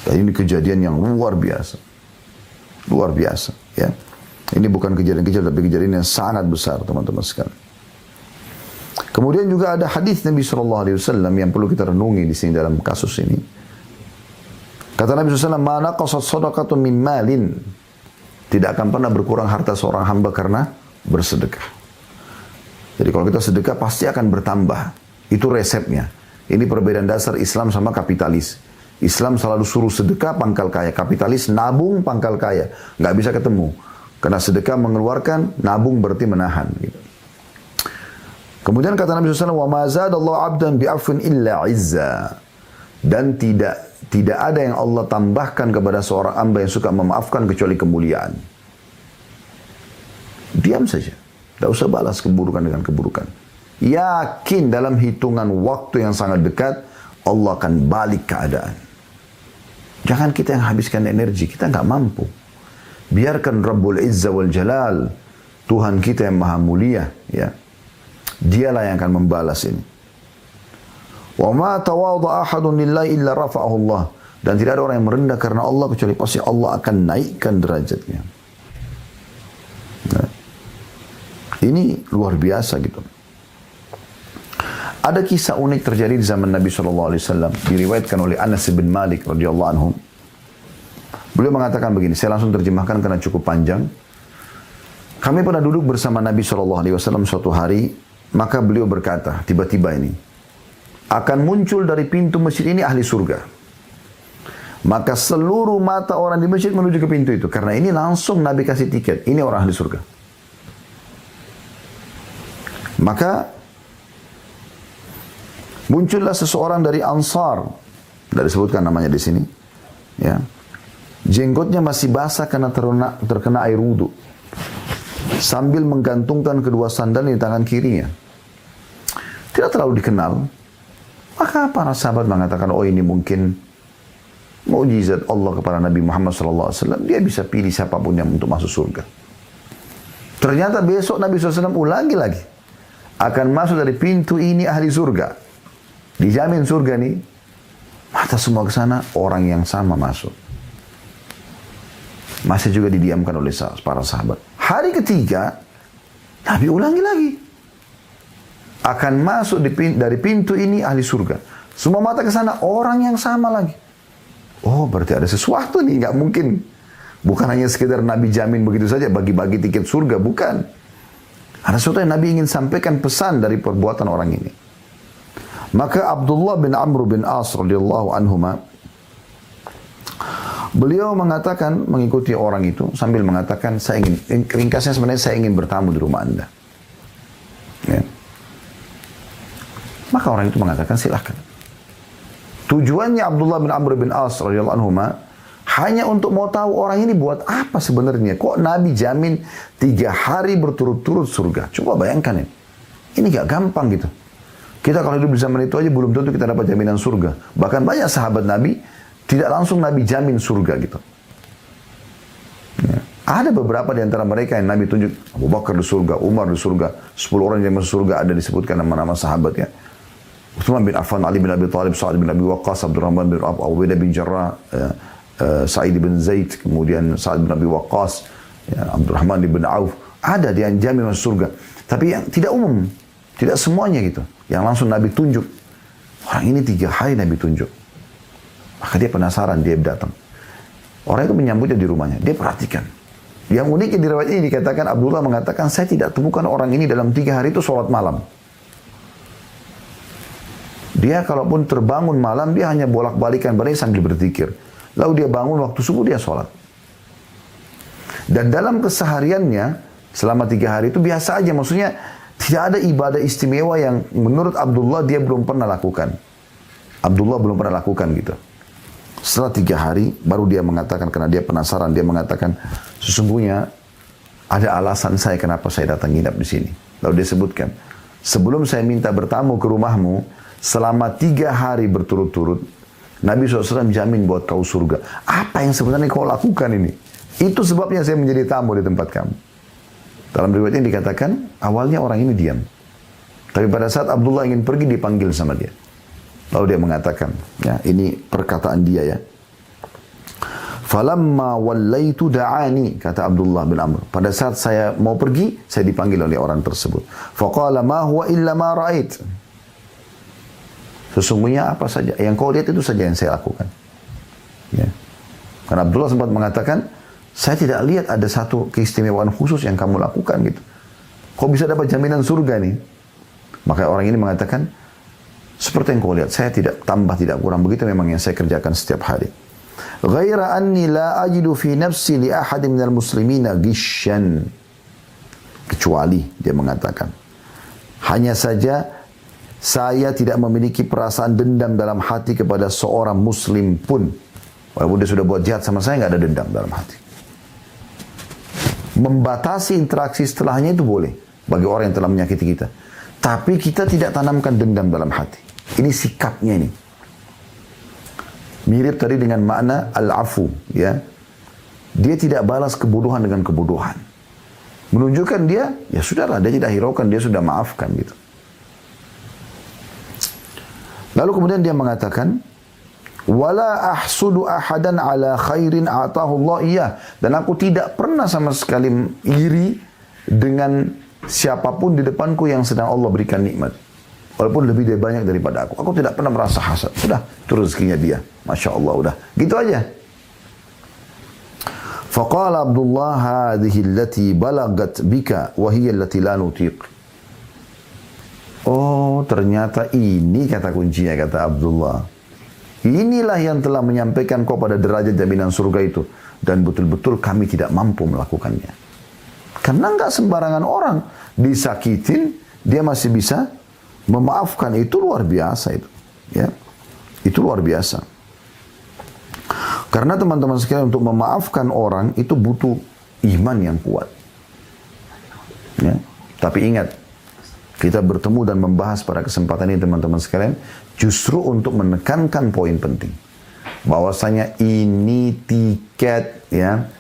Dan ini kejadian yang luar biasa. Luar biasa. Ya. Ini bukan kejadian kecil, tapi kejadian yang sangat besar, teman-teman sekalian. Kemudian juga ada hadis Nabi SAW yang perlu kita renungi di sini dalam kasus ini. Kata Nabi SAW, "Ma naqasat shadaqatun min malin." Tidak akan pernah berkurang harta seorang hamba karena bersedekah. Jadi kalau kita sedekah pasti akan bertambah. Itu resepnya. Ini perbedaan dasar Islam sama kapitalis. Islam selalu suruh sedekah pangkal kaya. Kapitalis nabung pangkal kaya. Nggak bisa ketemu. Karena sedekah mengeluarkan, nabung berarti menahan. Gitu. Kemudian kata Nabi SAW, "Wa ma zadallahu 'abdan bi'afwin illa 'izza." Dan tidak ada yang Allah tambahkan kepada seorang hamba yang suka memaafkan kecuali kemuliaan. Diam saja. Tidak usah balas keburukan dengan keburukan. Yakin dalam hitungan waktu yang sangat dekat, Allah akan balik keadaan. Jangan kita yang habiskan energi, kita nggak mampu. Biarkan Rabbul Izza wal Jalal, Tuhan kita yang maha mulia, ya. Dialah yang akan membalas ini. Wa ma tawadha ahadun lillahi illa rafa'ahu Allah. Dan tidak ada orang yang merendah karena Allah kecuali pasti Allah akan naikkan derajatnya. Nah, ini luar biasa gitu. Ada kisah unik terjadi di zaman Nabi SAW. Diriwayatkan oleh Anas bin Malik radhiyallahu anhu. Beliau mengatakan begini, saya langsung terjemahkan karena cukup panjang. Kami pernah duduk bersama Nabi SAW suatu hari, maka beliau berkata, tiba-tiba ini, akan muncul dari pintu masjid ini ahli surga. Maka seluruh mata orang di masjid menuju ke pintu itu. Karena ini langsung Nabi kasih tiket, ini orang ahli surga. Maka muncullah seseorang dari Ansar, tidak disebutkan namanya di sini, ya. Jenggotnya masih basah karena terkena air wudhu, sambil menggantungkan kedua sandal di tangan kirinya. Tidak terlalu dikenal. Maka para sahabat mengatakan, oh ini mungkin mukjizat Allah kepada Nabi Muhammad SAW. Dia bisa pilih siapapun yang untuk masuk surga. Ternyata besok Nabi SAW ulangi lagi. Akan masuk dari pintu ini ahli surga. Dijamin surga nih. Mata semua ke sana, orang yang sama masuk. Masih juga didiamkan oleh para sahabat. Hari ketiga, Nabi ulangi lagi. Akan masuk dari pintu ini ahli surga. Semua mata ke sana, orang yang sama lagi. Oh, berarti ada sesuatu nih, nggak mungkin. Bukan hanya sekedar Nabi jamin begitu saja, bagi-bagi tiket surga, bukan. Ada sesuatu yang Nabi ingin sampaikan pesan dari perbuatan orang ini. Maka Abdullah bin Amr bin As radhiyallahu anhuma, beliau mengatakan, mengikuti orang itu sambil mengatakan, saya ingin, ringkasnya sebenarnya saya ingin bertamu di rumah Anda. Ya. Maka orang itu mengatakan silahkan. Tujuannya Abdullah bin Amr bin As radhiyallahu anhuma hanya untuk mau tahu orang ini buat apa sebenarnya. Kok Nabi jamin 3 hari berturut-turut surga? Coba bayangkan ini. Ini gak gampang gitu. Kita kalau hidup di zaman itu aja belum tentu kita dapat jaminan surga. Bahkan banyak sahabat Nabi tidak langsung Nabi jamin surga gitu. Ya. Ada beberapa di antara mereka yang Nabi tunjuk, Abu Bakar di surga, Umar di surga, 10 orang yang masuk surga ada disebutkan nama-nama sahabat ya. Utsman bin Affan, Ali bin Abi Thalib, Sa'ad bin Abi Waqqas, Abdurrahman bin Auf, Ubaidah bin Jarrah, Sa'id bin Zaid, kemudian Sa'ad bin Abi Waqqas, ya, Abdurrahman bin Auf. Ada dia yang jamin masuk surga. Tapi yang tidak umum, tidak semuanya gitu. Yang langsung Nabi tunjuk. Orang ini 3 hari Nabi tunjuk. Maka dia penasaran, dia datang. Orang itu menyambutnya di rumahnya. Dia perhatikan. Yang uniknya di riwayat ini dikatakan, Abdullah mengatakan, saya tidak temukan orang ini dalam 3 hari itu sholat malam. Dia kalaupun terbangun malam, dia hanya bolak-balikan badannya sambil berzikir. Lalu dia bangun waktu subuh, dia sholat. Dan dalam kesehariannya, selama 3 hari itu biasa aja. Maksudnya tidak ada ibadah istimewa yang menurut Abdullah dia belum pernah lakukan. Abdullah belum pernah lakukan gitu. Setelah 3 hari baru dia mengatakan, karena dia penasaran, dia mengatakan, sesungguhnya ada alasan saya kenapa saya datang nginap di sini. Lalu dia sebutkan, sebelum saya minta bertamu ke rumahmu, selama 3 hari berturut-turut, Nabi SAW jamin buat kau surga. Apa yang sebenarnya kau lakukan ini? Itu sebabnya saya menjadi tamu di tempat kamu. Dalam riwayat ini dikatakan, awalnya orang ini diam. Tapi pada saat Abdullah ingin pergi, dipanggil sama dia. Lalu dia mengatakan, ya, ini perkataan dia ya. Falamma wallaitu da'ani, kata Abdullah bin Amr. Pada saat saya mau pergi, saya dipanggil oleh orang tersebut. Faqala ma huwa illa ma ra'ait. Sesungguhnya apa saja yang kau lihat itu saja yang saya lakukan. Ya. Karena Abdullah sempat mengatakan, saya tidak lihat ada satu keistimewaan khusus yang kamu lakukan gitu. Kau bisa dapat jaminan surga nih. Maka orang ini mengatakan, seperti yang kau lihat, saya tidak tambah tidak kurang, begitu memang yang saya kerjakan setiap hari. Ghaira anni la ajidu fi nafsi li ahadin minal muslimina gishan. Kecuali dia mengatakan, hanya saja saya tidak memiliki perasaan dendam dalam hati kepada seorang muslim pun. Walaupun dia sudah buat jahat sama saya, nggak ada dendam dalam hati. Membatasi interaksi setelahnya itu boleh bagi orang yang telah menyakiti kita. Tapi kita tidak tanamkan dendam dalam hati. Ini sikapnya ini. Mirip tadi dengan makna al-afu, ya. Dia tidak balas kebodohan dengan kebodohan. Menunjukkan dia, ya sudahlah, dia tidak hiraukan, dia sudah maafkan gitu. Lalu kemudian dia mengatakan, wala ahsudu ahadan ala khairin atahu Allah iyah. Dan aku tidak pernah sama sekali iri dengan siapapun di depanku yang sedang Allah berikan nikmat. Walaupun lebih banyak daripada aku. Aku tidak pernah merasa hasad. Sudah, itu rezekinya dia. Masya Allah, udah. Gitu aja. Faqala Abdullah hadhihi allati balagat bika wahiyya allati la nutiq. Oh, ternyata ini kata kuncinya, kata Abdullah. Inilah yang telah menyampaikan kau pada derajat jaminan surga itu. Dan betul-betul kami tidak mampu melakukannya. Karena enggak sembarangan orang disakitin, dia masih bisa memaafkan. Itu luar biasa itu. Ya. Itu luar biasa. Karena teman-teman sekalian, untuk memaafkan orang itu butuh iman yang kuat. Ya. Tapi ingat, kita bertemu dan membahas pada kesempatan ini teman-teman sekalian, justru untuk menekankan poin penting. Bahwasanya ini tiket ya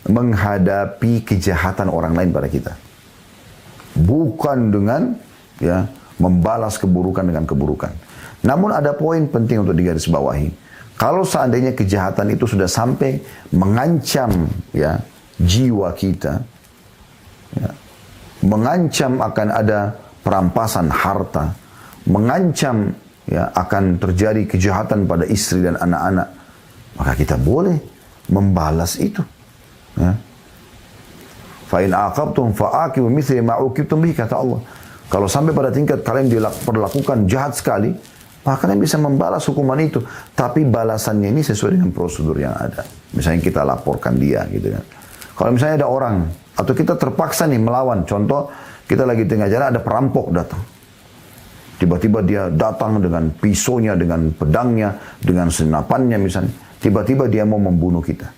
menghadapi kejahatan orang lain pada kita. Bukan dengan ya membalas keburukan dengan keburukan. Namun ada poin penting untuk digarisbawahi. Kalau seandainya kejahatan itu sudah sampai mengancam ya jiwa kita, ya, mengancam akan ada perampasan harta, mengancam ya akan terjadi kejahatan pada istri dan anak-anak, maka kita boleh membalas itu. Ya. Fa in aqabtum fa'aqibu mithla ma uqibtum bihi, kata Allah. Kalau sampai pada tingkat kalian diperlakukan jahat sekali, maka kalian bisa membalas hukuman itu. Tapi balasannya ini sesuai dengan prosedur yang ada. Misalnya kita laporkan dia gitu kan. Kalau misalnya ada orang atau kita terpaksa nih melawan, contoh kita lagi tengah jalan ada perampok datang. Tiba-tiba dia datang dengan pisaunya, dengan pedangnya, dengan senapannya misalnya. Tiba-tiba dia mau membunuh kita.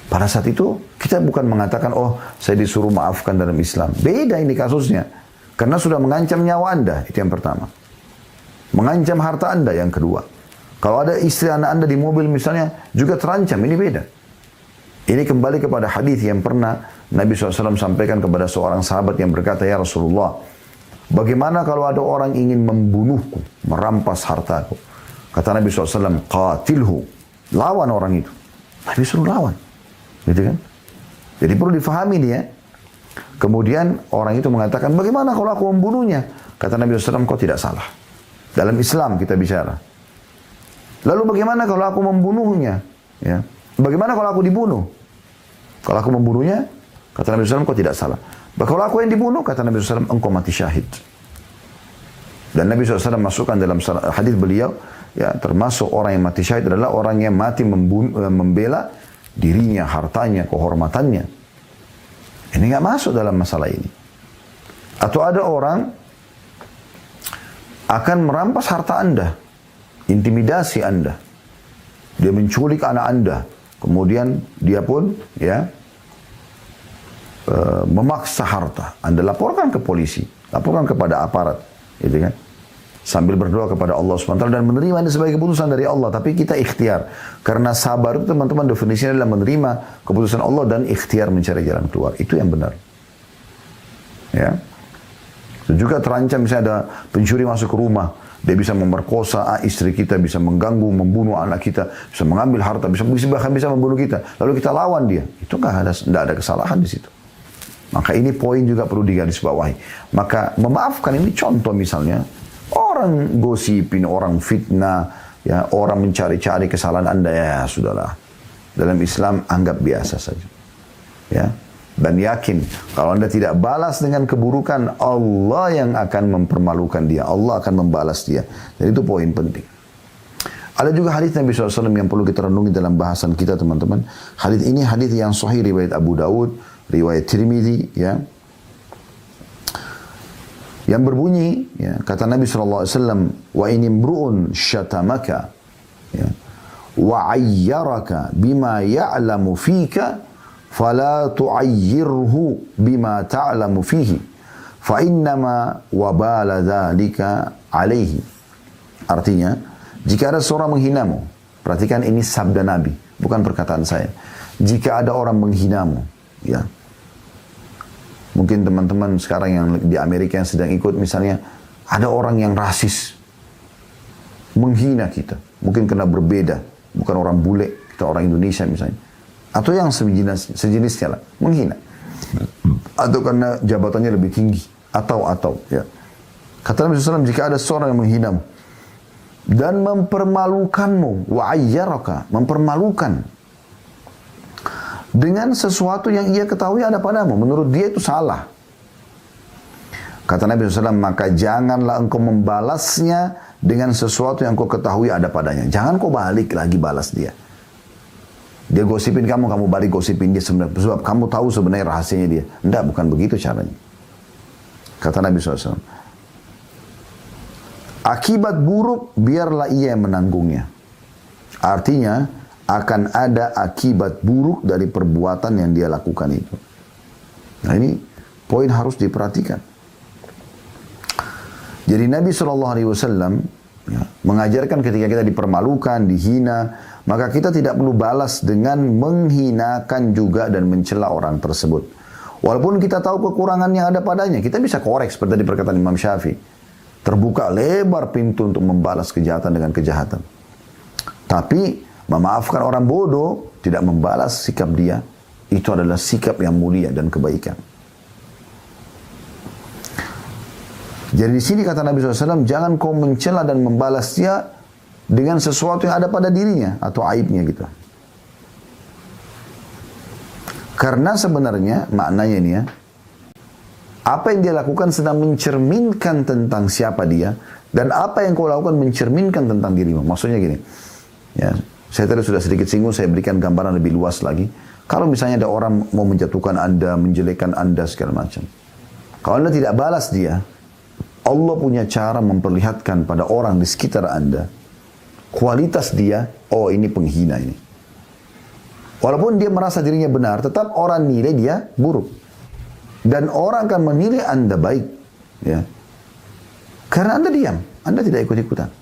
Pada saat itu kita bukan mengatakan, oh saya disuruh maafkan dalam Islam. Beda ini kasusnya. Karena sudah mengancam nyawa Anda, itu yang pertama. Mengancam harta Anda, yang kedua. Kalau ada istri anak Anda di mobil misalnya, juga terancam, ini beda. Ini kembali kepada hadis yang pernah Nabi SAW sampaikan kepada seorang sahabat yang berkata, ya Rasulullah, bagaimana kalau ada orang ingin membunuhku, merampas hartaku? Kata Nabi SAW, qatilhu, lawan orang itu. Nabi suruh lawan. Gitu kan? Jadi perlu difahami nih ya. Kemudian orang itu mengatakan, bagaimana kalau aku membunuhnya? Kata Nabi SAW, kau tidak salah. Dalam Islam kita bicara. Lalu bagaimana kalau aku membunuhnya? Ya. Bagaimana kalau aku dibunuh? Kalau aku membunuhnya, kata Nabi SAW, kau tidak salah. Kalau aku yang dibunuh, kata Nabi SAW, engkau mati syahid. Dan Nabi SAW masukkan dalam hadis beliau, ya, termasuk orang yang mati syahid adalah orang yang mati membela dirinya, hartanya, kehormatannya. Ini nggak masuk dalam masalah ini. Atau ada orang akan merampas harta Anda, intimidasi Anda. Dia menculik anak Anda, kemudian dia pun memaksa harta. Anda laporkan ke polisi, laporkan kepada aparat, gitu kan? Sambil berdoa kepada Allah SWT dan menerima ini sebagai keputusan dari Allah. Tapi kita ikhtiar. Karena sabar itu teman-teman definisinya adalah menerima keputusan Allah dan ikhtiar mencari jalan keluar. Itu yang benar. Ya. Dan juga terancam misalnya ada pencuri masuk ke rumah. Dia bisa memerkosa istri kita, bisa mengganggu, membunuh anak kita, bisa mengambil harta, bahkan bisa membunuh kita. Lalu kita lawan dia. Itu nggak ada kesalahan di situ. Maka ini poin juga perlu digarisbawahi. Maka memaafkan ini contoh misalnya. Orang gosipin, orang fitnah, ya, orang mencari-cari kesalahan Anda, ya sudahlah. Dalam Islam anggap biasa saja. Ya. Dan yakin kalau Anda tidak balas dengan keburukan, Allah yang akan mempermalukan dia. Allah akan membalas dia. Dan itu poin penting. Ada juga hadis Nabi SAW yang perlu kita renungi dalam bahasan kita, teman-teman. Hadis ini hadis yang sahih riwayat Abu Daud, riwayat Tirmidzi, ya. Yang berbunyi, ya, kata Nabi SAW, wa inimru'un syatamaka, ya, wa ayyaraka bima ya'lamu fika, fala tu'ayyirhu bima ta'lamu fihi, fa innama wabala dhalika alaihi. Artinya, jika ada seorang menghinamu, perhatikan ini sabda Nabi, bukan perkataan saya. Jika ada orang menghinamu, ya, mungkin teman-teman sekarang yang di Amerika yang sedang ikut misalnya, ada orang yang rasis, menghina kita. Mungkin karena berbeda, bukan orang bule, kita orang Indonesia misalnya. Atau yang sejenisnya lah, menghina. Atau karena jabatannya lebih tinggi. Atau, ya. Kata Nabi SAW, jika ada seorang yang menghinamu, dan mempermalukanmu, wa'ayyaraka, mempermalukan, dengan sesuatu yang ia ketahui ada padamu. Menurut dia itu salah. Kata Nabi SAW, maka janganlah engkau membalasnya dengan sesuatu yang kau ketahui ada padanya. Jangan kau balik lagi balas dia. Dia gosipin kamu balik gosipin dia sebenarnya. Sebab kamu tahu sebenarnya rahasianya dia. Tidak, bukan begitu caranya. Kata Nabi SAW, akibat buruk biarlah ia yang menanggungnya. Artinya, akan ada akibat buruk dari perbuatan yang dia lakukan itu. Nah ini poin harus diperhatikan. Jadi Nabi SAW ya, mengajarkan ketika kita dipermalukan, dihina, maka kita tidak perlu balas dengan menghinakan juga dan mencela orang tersebut. Walaupun kita tahu kekurangan yang ada padanya, kita bisa korek seperti di perkataan Imam Syafi'i. Terbuka lebar pintu untuk membalas kejahatan dengan kejahatan. Tapi memaafkan orang bodoh, tidak membalas sikap dia, itu adalah sikap yang mulia dan kebaikan. Jadi di sini kata Nabi SAW, jangan kau mencela dan membalas dia dengan sesuatu yang ada pada dirinya atau aibnya gitu. Karena sebenarnya maknanya ini ya, apa yang dia lakukan sedang mencerminkan tentang siapa dia, dan apa yang kau lakukan mencerminkan tentang dirimu. Maksudnya gini, ya. Saya tadi sudah sedikit singgung, saya berikan gambaran lebih luas lagi. Kalau misalnya ada orang mau menjatuhkan Anda, menjelekkan Anda, segala macam. Kalau Anda tidak balas dia, Allah punya cara memperlihatkan pada orang di sekitar Anda, kualitas dia, oh ini penghina ini. Walaupun dia merasa dirinya benar, tetap orang nilai dia buruk. Dan orang akan menilai Anda baik. Ya. Karena Anda diam, Anda tidak ikut-ikutan.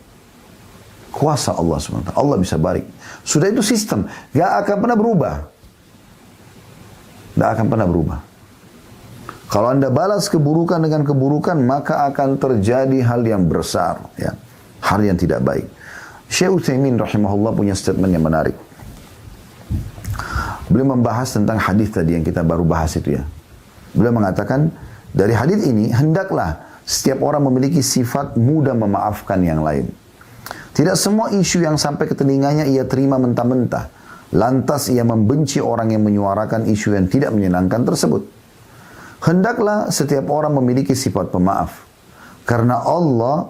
Kuasa Allah SWT. Allah bisa balik. Sudah itu sistem. Gak akan pernah berubah. Gak akan pernah berubah. Kalau Anda balas keburukan dengan keburukan, maka akan terjadi hal yang besar. Ya. Hal yang tidak baik. Syekh Utsaimin rahimahullah punya statement yang menarik. Beliau membahas tentang hadis tadi yang kita baru bahas itu ya. Beliau mengatakan, dari hadis ini, hendaklah setiap orang memiliki sifat mudah memaafkan yang lain. Tidak semua isu yang sampai ke telinganya ia terima mentah-mentah. Lantas ia membenci orang yang menyuarakan isu yang tidak menyenangkan tersebut. Hendaklah setiap orang memiliki sifat pemaaf. Karena Allah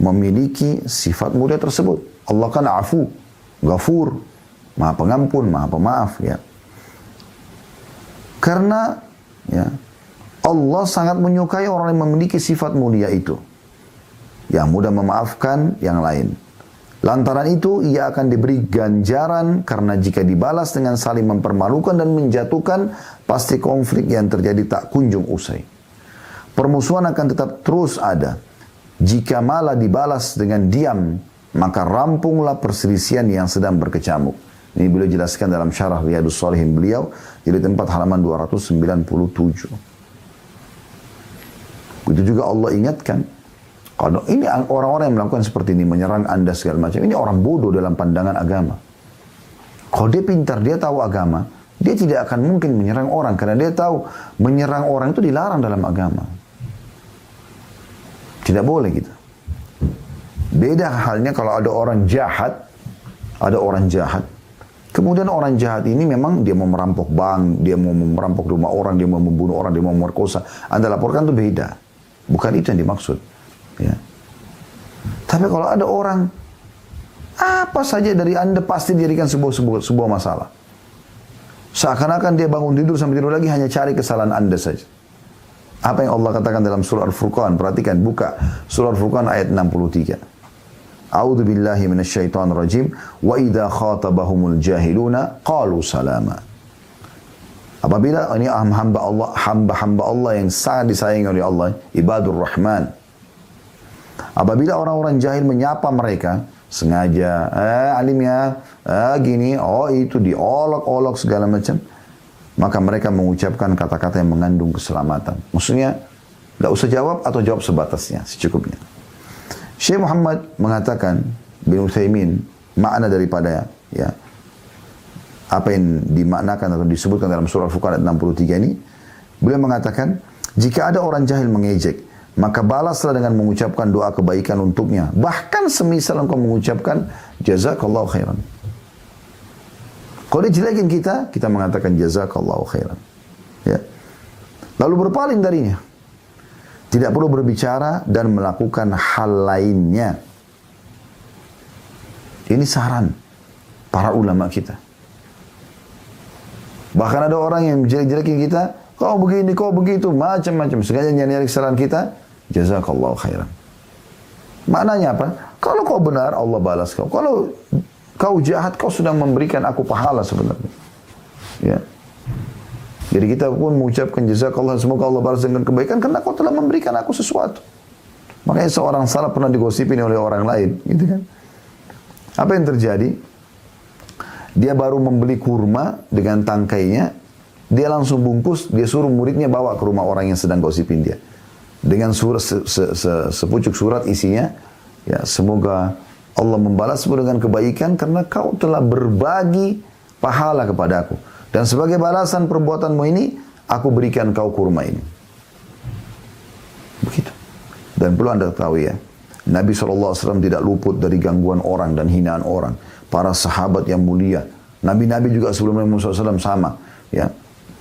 memiliki sifat mulia tersebut. Allah kan afu, ghafur, maha pengampun, maha pemaaf. Ya. Karena Ya. Allah sangat menyukai orang yang memiliki sifat mulia itu. Yang mudah memaafkan yang lain. Lantaran itu ia akan diberi ganjaran karena jika dibalas dengan saling mempermalukan dan menjatuhkan, pasti konflik yang terjadi tak kunjung usai. Permusuhan akan tetap terus ada. Jika malah dibalas dengan diam, maka rampunglah perselisihan yang sedang berkecamuk. Ini beliau jelaskan dalam syarah Riyadhus Shalihin beliau, jilid 4 halaman 297. Itu juga Allah ingatkan. Kalau ini orang-orang yang melakukan seperti ini, menyerang anda segala macam, ini orang bodoh dalam pandangan agama. Kalau dia pintar, dia tahu agama, dia tidak akan mungkin menyerang orang, karena dia tahu menyerang orang itu dilarang dalam agama. Tidak boleh gitu. Beda halnya kalau ada orang jahat, kemudian orang jahat ini memang dia mau merampok bank, dia mau merampok rumah orang, dia mau membunuh orang, dia mau memerkosa. Anda laporkan itu beda. Bukan itu yang dimaksud. Ya. Tapi kalau ada orang apa saja dari anda pasti dijadikan sebuah masalah. Seakan-akan dia bangun tidur sampai tidur lagi hanya cari kesalahan anda saja. Apa yang Allah katakan dalam surah Al-Furqan? Perhatikan, buka surah Al-Furqan ayat 63. A'udzu billahi minasyaitonir rajim. Wa idza khatabahumul jahiluna qalu salama. Apabila ini hamba-hamba Allah yang sangat disayangi oleh Allah, ibadur rahman. Apabila orang-orang jahil menyapa mereka, sengaja, alim ya, gini, itu diolok-olok segala macam, maka mereka mengucapkan kata-kata yang mengandung keselamatan. Maksudnya, gak usah jawab atau jawab sebatasnya, secukupnya. Syekh Muhammad mengatakan, bin Utsaimin, makna daripada ya apa yang dimaknakan atau disebutkan dalam surah Al-Furqan ayat 63 ini, beliau mengatakan, jika ada orang jahil mengejek, maka balaslah dengan mengucapkan doa kebaikan untuknya. Bahkan semisal engkau mengucapkan jazakallahu khairan. Kalau dia jelekin kita mengatakan jazakallahu khairan. Ya. Lalu berpaling darinya. Tidak perlu berbicara dan melakukan hal lainnya. Ini saran para ulama kita. Bahkan ada orang yang jelek-jelekin kita, kau begini, kau begitu, macam-macam. Sengaja nyari kesalahan kita, jazakallahu khairan. Maknanya apa? Kalau kau benar, Allah balas kau. Kalau kau jahat, kau sudah memberikan aku pahala sebenarnya. Ya. Jadi kita pun mengucapkan jazakallah, semoga Allah balas dengan kebaikan karena kau telah memberikan aku sesuatu. Makanya seorang salaf pernah digosipin oleh orang lain, gitu kan? Apa yang terjadi? Dia baru membeli kurma dengan tangkainya, dia langsung bungkus, dia suruh muridnya bawa ke rumah orang yang sedang gosipin dia. Dengan surat sepucuk surat isinya, ya semoga Allah membalasmu dengan kebaikan karena kau telah berbagi pahala kepadaku. Dan sebagai balasan perbuatanmu ini, aku berikan kau kurma ini. Begitu. Dan perlu anda ketahui ya, Nabi SAW tidak luput dari gangguan orang dan hinaan orang. Para sahabat yang mulia, Nabi-Nabi juga sebelum Nabi SAW sama. Ya,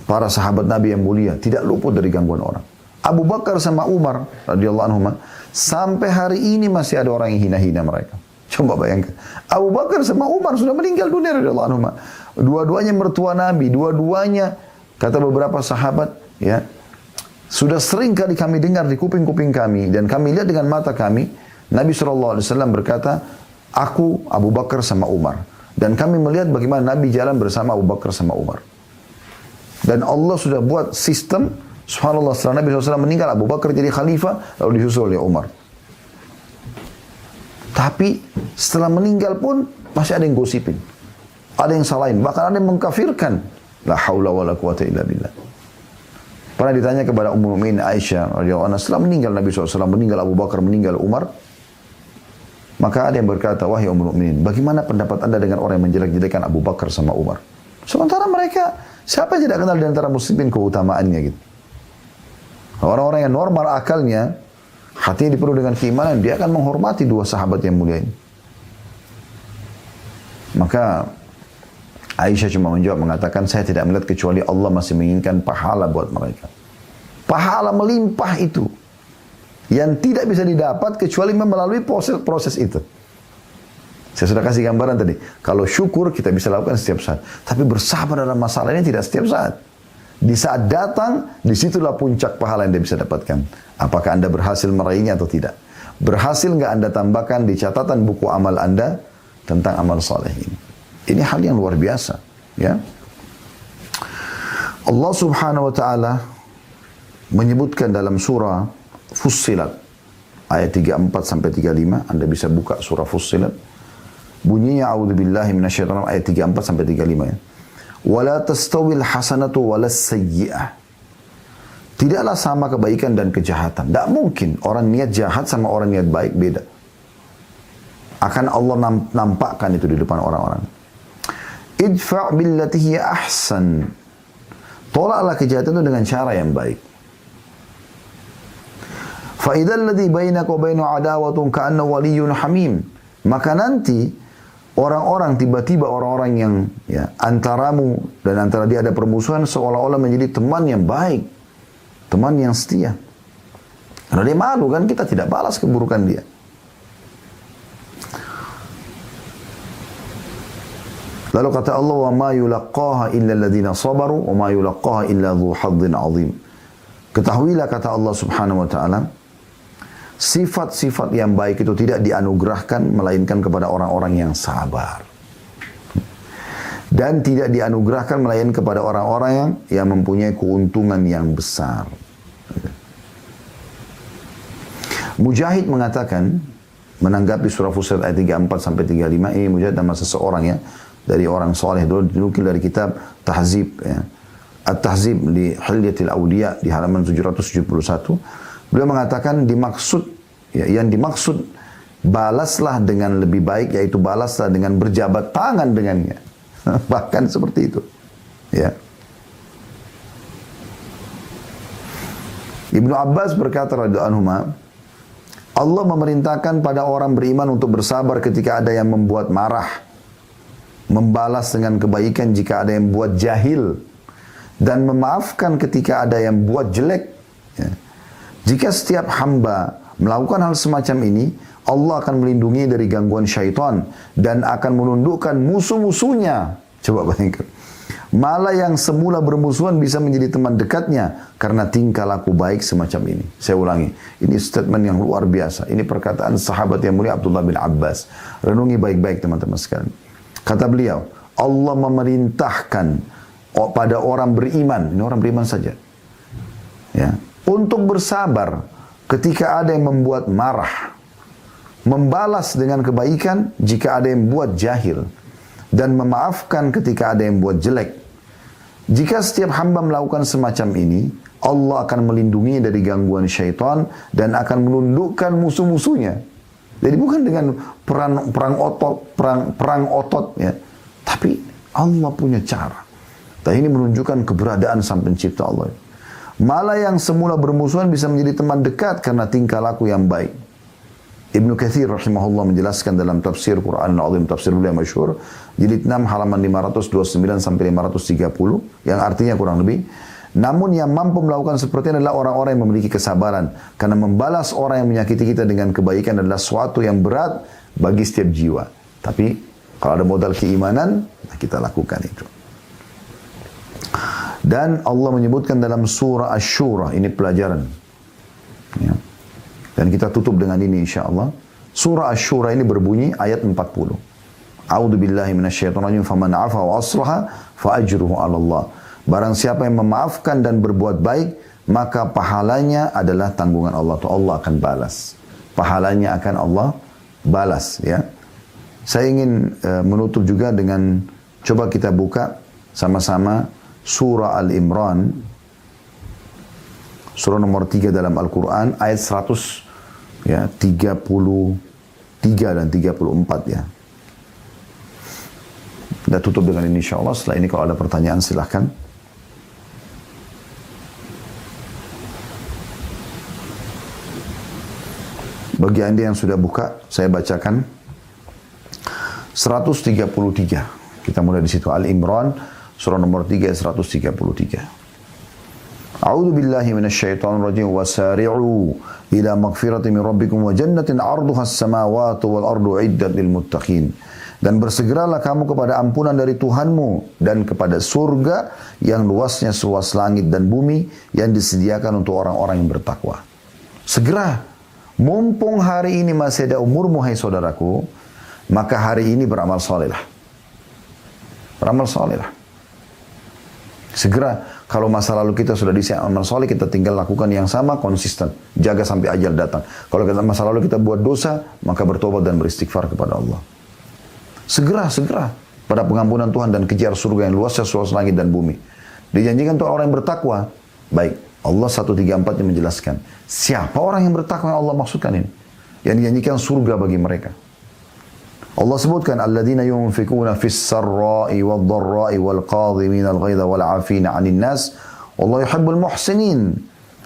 para sahabat Nabi yang mulia tidak luput dari gangguan orang. Abu Bakar sama Umar radhiyallahu anhuma sampai hari ini masih ada orang yang hina-hina mereka. Coba bayangkan. Abu Bakar sama Umar sudah meninggal dunia radhiyallahu anhuma. Dua-duanya mertua Nabi, dua-duanya kata beberapa sahabat, ya, sudah sering kali kami dengar di kuping-kuping kami dan kami lihat dengan mata kami, Nabi SAW berkata, aku Abu Bakar sama Umar. Dan kami melihat bagaimana Nabi jalan bersama Abu Bakar sama Umar. Dan Allah sudah buat sistem, subhanallah, setelah Nabi SAW meninggal, Abu Bakar jadi khalifah, lalu disusul oleh Umar. Tapi setelah meninggal pun masih ada yang gosipin. Ada yang salahin, bahkan ada yang mengkafirkan. La haula wa la quwata illa billah. Pernah ditanya kepada Ummul Mukminin Aisyah radhiyallahu anha, setelah meninggal Nabi SAW, meninggal Abu Bakar, meninggal Umar, maka ada yang berkata, wahai Ummul Mukminin, bagaimana pendapat anda dengan orang yang menjelek-jelekan Abu Bakar sama Umar? Sementara mereka, siapa yang tidak kenal di antara muslimin keutamaannya gitu. Orang-orang yang normal akalnya, hatinya dipenuhi dengan keimanan, dia akan menghormati dua sahabat yang mulia ini. Maka Aisyah cuma menjawab mengatakan, saya tidak melihat kecuali Allah masih menginginkan pahala buat mereka. Pahala melimpah itu yang tidak bisa didapat kecuali melalui proses itu. Saya sudah kasih gambaran tadi. Kalau syukur kita bisa lakukan setiap saat. Tapi bersabar dalam masalah ini tidak setiap saat. Di saat datang, disitulah puncak pahala yang dia bisa dapatkan. Apakah Anda berhasil meraihnya atau tidak? Berhasil nggak Anda tambahkan di catatan buku amal Anda tentang amal saleh ini? Ini hal yang luar biasa, ya. Allah Subhanahu wa taala menyebutkan dalam surah Fussilat ayat 34 sampai 35, Anda bisa buka surah Fussilat. Bunyinya a'udzubillahi minasyaitonir ayat 34 sampai 35 ya. Wala tastawil hasanatu walas sayyi'ah. Tidaklah sama kebaikan dan kejahatan. Tidak mungkin orang niat jahat sama orang niat baik beda. Akan Allah nampakkan itu di depan orang-orang. Idfa' billati hiya ahsan. Tolaklah kejahatan itu dengan cara yang baik. Fa idzal ladzi bainaka wa bainahu adawatun ka'annahu waliyyun hamim. Maka nanti orang-orang tiba-tiba orang-orang yang ya, antaramu dan antara dia ada permusuhan seolah-olah menjadi teman yang baik, teman yang setia. Karena dia malu kan kita tidak balas keburukan dia. Lalu kata Allah, wa ma yulaqqaha illa alladziina sabaru wa ma yulaqqaha illa dzu hadzin 'adzim. Ketahuilah kata Allah Subhanahu wa taala, sifat-sifat yang baik itu tidak dianugerahkan melainkan kepada orang-orang yang sabar. Dan tidak dianugerahkan melainkan kepada orang-orang yang mempunyai keuntungan yang besar. Mujahid mengatakan, menanggapi surah Fussilat ayat 34 sampai 35, ini Mujahid nama seseorang ya, dari orang soleh, dulu dinukil dari kitab Tahzib ya. At-Tahzib li Hilyatil Awliya di halaman 771. Beliau mengatakan yang dimaksud balaslah dengan lebih baik, yaitu balaslah dengan berjabat tangan dengannya. Bahkan seperti itu. Ya. Ibnu Abbas berkata radhiyallahu anhuma, Allah memerintahkan pada orang beriman untuk bersabar ketika ada yang membuat marah, membalas dengan kebaikan jika ada yang buat jahil, dan memaafkan ketika ada yang buat jelek. Ya. Jika setiap hamba melakukan hal semacam ini, Allah akan melindungi dari gangguan syaitan dan akan menundukkan musuh-musuhnya. Coba bayangkan. Malah yang semula bermusuhan bisa menjadi teman dekatnya karena tingkah laku baik semacam ini. Saya ulangi, ini statement yang luar biasa. Ini perkataan sahabat yang mulia Abdullah bin Abbas. Renungi baik-baik teman-teman sekalian. Kata beliau, Allah memerintahkan pada orang beriman, ini orang beriman saja, ya, untuk bersabar ketika ada yang membuat marah, membalas dengan kebaikan jika ada yang buat jahil, dan memaafkan ketika ada yang buat jelek. Jika setiap hamba melakukan semacam ini, Allah akan melindunginya dari gangguan syaitan dan akan menundukkan musuh-musuhnya. Jadi bukan dengan perang otot ya, tapi Allah punya cara. Dan ini menunjukkan keberadaan sang pencipta Allah. Malah yang semula bermusuhan bisa menjadi teman dekat karena tingkah laku yang baik. Ibnu Katsir rahimahullah menjelaskan dalam tafsir Quran Al-Azim, tafsir beliau masyhur, jilid 6 halaman 529 sampai 530, yang artinya kurang lebih, namun yang mampu melakukan seperti ini adalah orang-orang yang memiliki kesabaran, karena membalas orang yang menyakiti kita dengan kebaikan adalah suatu yang berat bagi setiap jiwa. Tapi kalau ada modal keimanan, kita lakukan itu. Dan Allah menyebutkan dalam surah Asy-Syura, ini pelajaran. Ya. Dan kita tutup dengan ini insyaAllah. Surah Asy-Syura ini berbunyi ayat 40. A'udzu billahi minasyaitonir rajim, faman 'afa wa aslaha fa ajruhu 'ala Allah. Barang siapa yang memaafkan dan berbuat baik, maka pahalanya adalah tanggungan Allah. Allah akan balas. Pahalanya akan Allah balas ya. Saya ingin menutup juga dengan, coba kita buka sama-sama surah Al-Imran, surah nomor 3 dalam Al-Quran, ayat 133 dan 34 ya. Kita tutup dengan ini insyaAllah. Setelah ini kalau ada pertanyaan silahkan. Bagi Anda yang sudah buka, saya bacakan 133. Kita mulai di situ. Al-Imran, surah nomor 3, 133. A'udzu billahi minasyaitonir rajim. Wasari'u ila maghfiratin min rabbikum wa jannatin 'arduha as-samawati wal ardu 'iddat lil muttaqin. Dan bersegeralah kamu kepada ampunan dari Tuhanmu dan kepada surga yang luasnya seluas langit dan bumi yang disediakan untuk orang-orang yang bertakwa. Segera, mumpung hari ini masih ada umurmu, hai saudaraku, maka hari ini beramal salehlah. Beramal salehlah. Segera, kalau masa lalu kita sudah diisi amal saleh, kita tinggal lakukan yang sama, konsisten. Jaga sampai ajal datang. Kalau masa lalu kita buat dosa, maka bertobat dan beristighfar kepada Allah. Segera pada pengampunan Tuhan dan kejar surga yang luasnya seluas langit dan bumi. Dijanjikan untuk orang yang bertakwa. Baik, Allah 134 yang menjelaskan. Siapa orang yang bertakwa yang Allah maksudkan ini? Yang dijanjikan surga bagi mereka. Allah sebutkan, alladzina yunfikuna fis sarra'i wad dharra'i wal qadhimina al ghaidha wal 'afina 'anil nas wallahu yuhibbul muhsinin.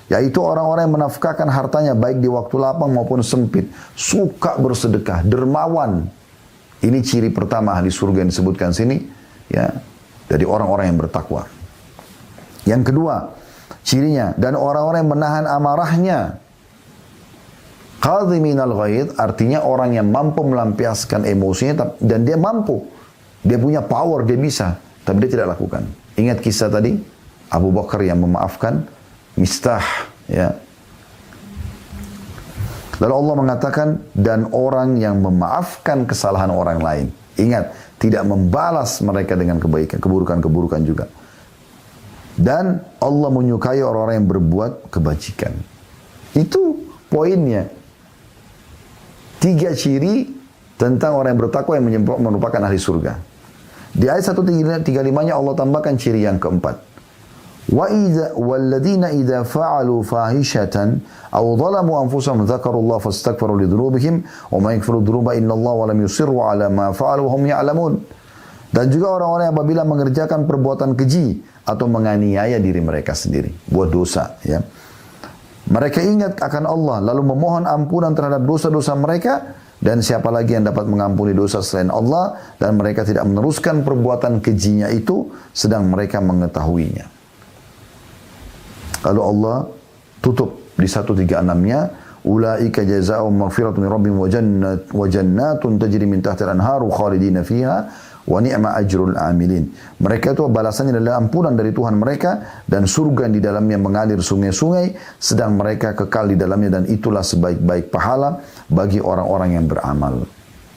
Yaitu orang-orang yang menafkahkan hartanya baik di waktu lapang maupun sempit, suka bersedekah, dermawan. Ini ciri pertama ahli surga yang disebutkan sini, ya, dari orang-orang yang bertakwa. Yang kedua, cirinya, dan orang-orang yang menahan amarahnya. Qadhiminal ghaidh artinya orang yang mampu melampiaskan emosinya dan dia mampu. Dia punya power, dia bisa, tapi dia tidak lakukan. Ingat kisah tadi, Abu Bakar yang memaafkan Mistah, ya. Lalu Allah mengatakan, dan orang yang memaafkan kesalahan orang lain. Ingat, tidak membalas mereka dengan kebaikan, keburukan-keburukan juga. Dan Allah menyukai orang-orang yang berbuat kebajikan. Itu poinnya. 3 ciri tentang orang yang bertakwa yang merupakan ahli surga. Di ayat 135-nya Allah tambahkan ciri yang keempat. وَالَّذِينَ إِذَا فَعَلُوا فَاحِشَةً أَوْ ظَلَمُوا أَنفُسَهُمْ ذَكَرُوا اللَّهَ فَاسْتَغْفَرُوا لِذُنُوبِهِمْ وَمَا يَغْفِرُ الذُّنُوبَ إِلَّا اللَّهُ وَلَمْ يُصِرُّوا عَلَى مَا فَعَلُوا وَهُمْ يَعْلَمُونَ. Dan juga orang-orang yang apabila mengerjakan perbuatan keji atau menganiaya diri mereka sendiri, buat dosa, ya. Mereka ingat akan Allah lalu memohon ampunan terhadap dosa-dosa mereka, dan siapa lagi yang dapat mengampuni dosa selain Allah, dan mereka tidak meneruskan perbuatan kejinya itu sedang mereka mengetahuinya. Lalu Allah tutup di 136-nya, ulaika jazaa'uhum maghfiratun min rabbihim wa jannatun tajri min tahtiha al-anharu khalidina fiha wa ni'ma ajrul amilin. Mereka itu balasannya adalah ampunan dari Tuhan mereka dan surga di dalamnya mengalir sungai-sungai sedang mereka kekal di dalamnya, dan itulah sebaik-baik pahala bagi orang-orang yang beramal.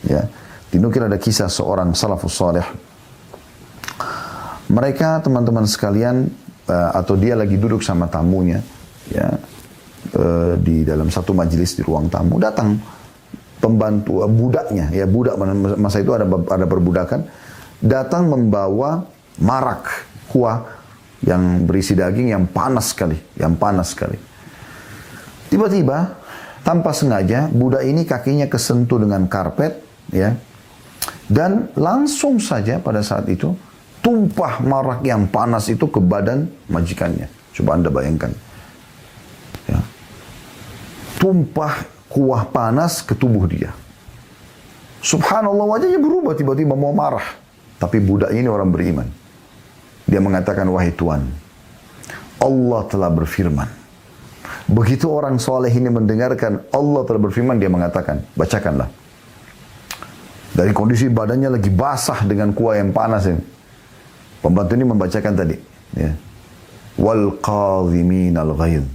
Ya. Dinukil ada kisah seorang salafus saleh. Mereka, teman-teman sekalian, atau dia lagi duduk sama tamunya, ya, di dalam satu majelis di ruang tamu, datang pembantu budaknya, ya, budak masa itu ada perbudakan, datang membawa marak kuah yang berisi daging yang panas sekali. Tiba-tiba tanpa sengaja budak ini kakinya kesentuh dengan karpet, ya, dan langsung saja pada saat itu tumpah marak yang panas itu ke badan majikannya. Coba Anda bayangkan. Ya. Tumpah kuah panas ke tubuh dia. Subhanallah, wajahnya berubah, tiba-tiba mau marah. Tapi budaknya ini orang beriman. Dia mengatakan, wahai Tuhan, Allah telah berfirman. Begitu orang soleh ini mendengarkan Allah telah berfirman, dia mengatakan, bacakanlah. Dari kondisi badannya lagi basah dengan kuah yang panas ini. Pembantu ini membacakan tadi, ya. Wal qadhiminal ghaidh,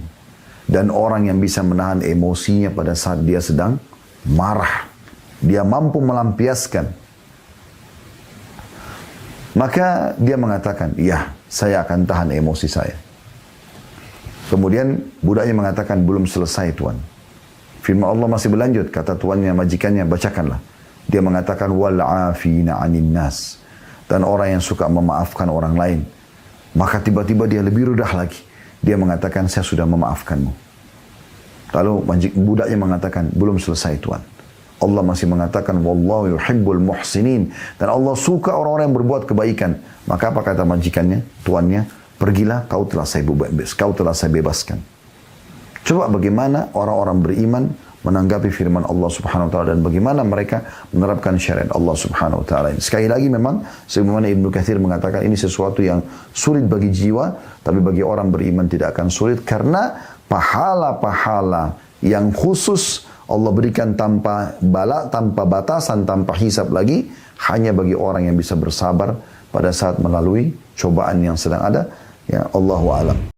dan orang yang bisa menahan emosinya pada saat dia sedang marah. Dia mampu melampiaskan. Maka dia mengatakan, ya, saya akan tahan emosi saya. Kemudian budaknya mengatakan, belum selesai Tuhan. Firman Allah masih berlanjut, kata tuannya, majikannya, bacakanlah. Dia mengatakan, wal afina 'anil nas, dan orang yang suka memaafkan orang lain. Maka tiba-tiba dia lebih rendah lagi. Dia mengatakan, saya sudah memaafkanmu. Lalu budaknya mengatakan, belum selesai Tuhan. Allah masih mengatakan, wallahu yuhibbul muhsinin, dan Allah suka orang-orang yang berbuat kebaikan. Maka apa kata majikannya, tuannya, pergilah, kau telah saya bebaskan. Coba bagaimana orang-orang beriman menanggapi firman Allah Subhanahu wa taala dan bagaimana mereka menerapkan syariat Allah Subhanahu wa taala. Sekali lagi memang sebagaimana Ibnu Katsir mengatakan ini sesuatu yang sulit bagi jiwa, tapi bagi orang beriman tidak akan sulit karena pahala-pahala yang khusus Allah berikan tanpa batasan, tanpa hisab lagi hanya bagi orang yang bisa bersabar pada saat melalui cobaan yang sedang ada. Ya, Allahu a'lam.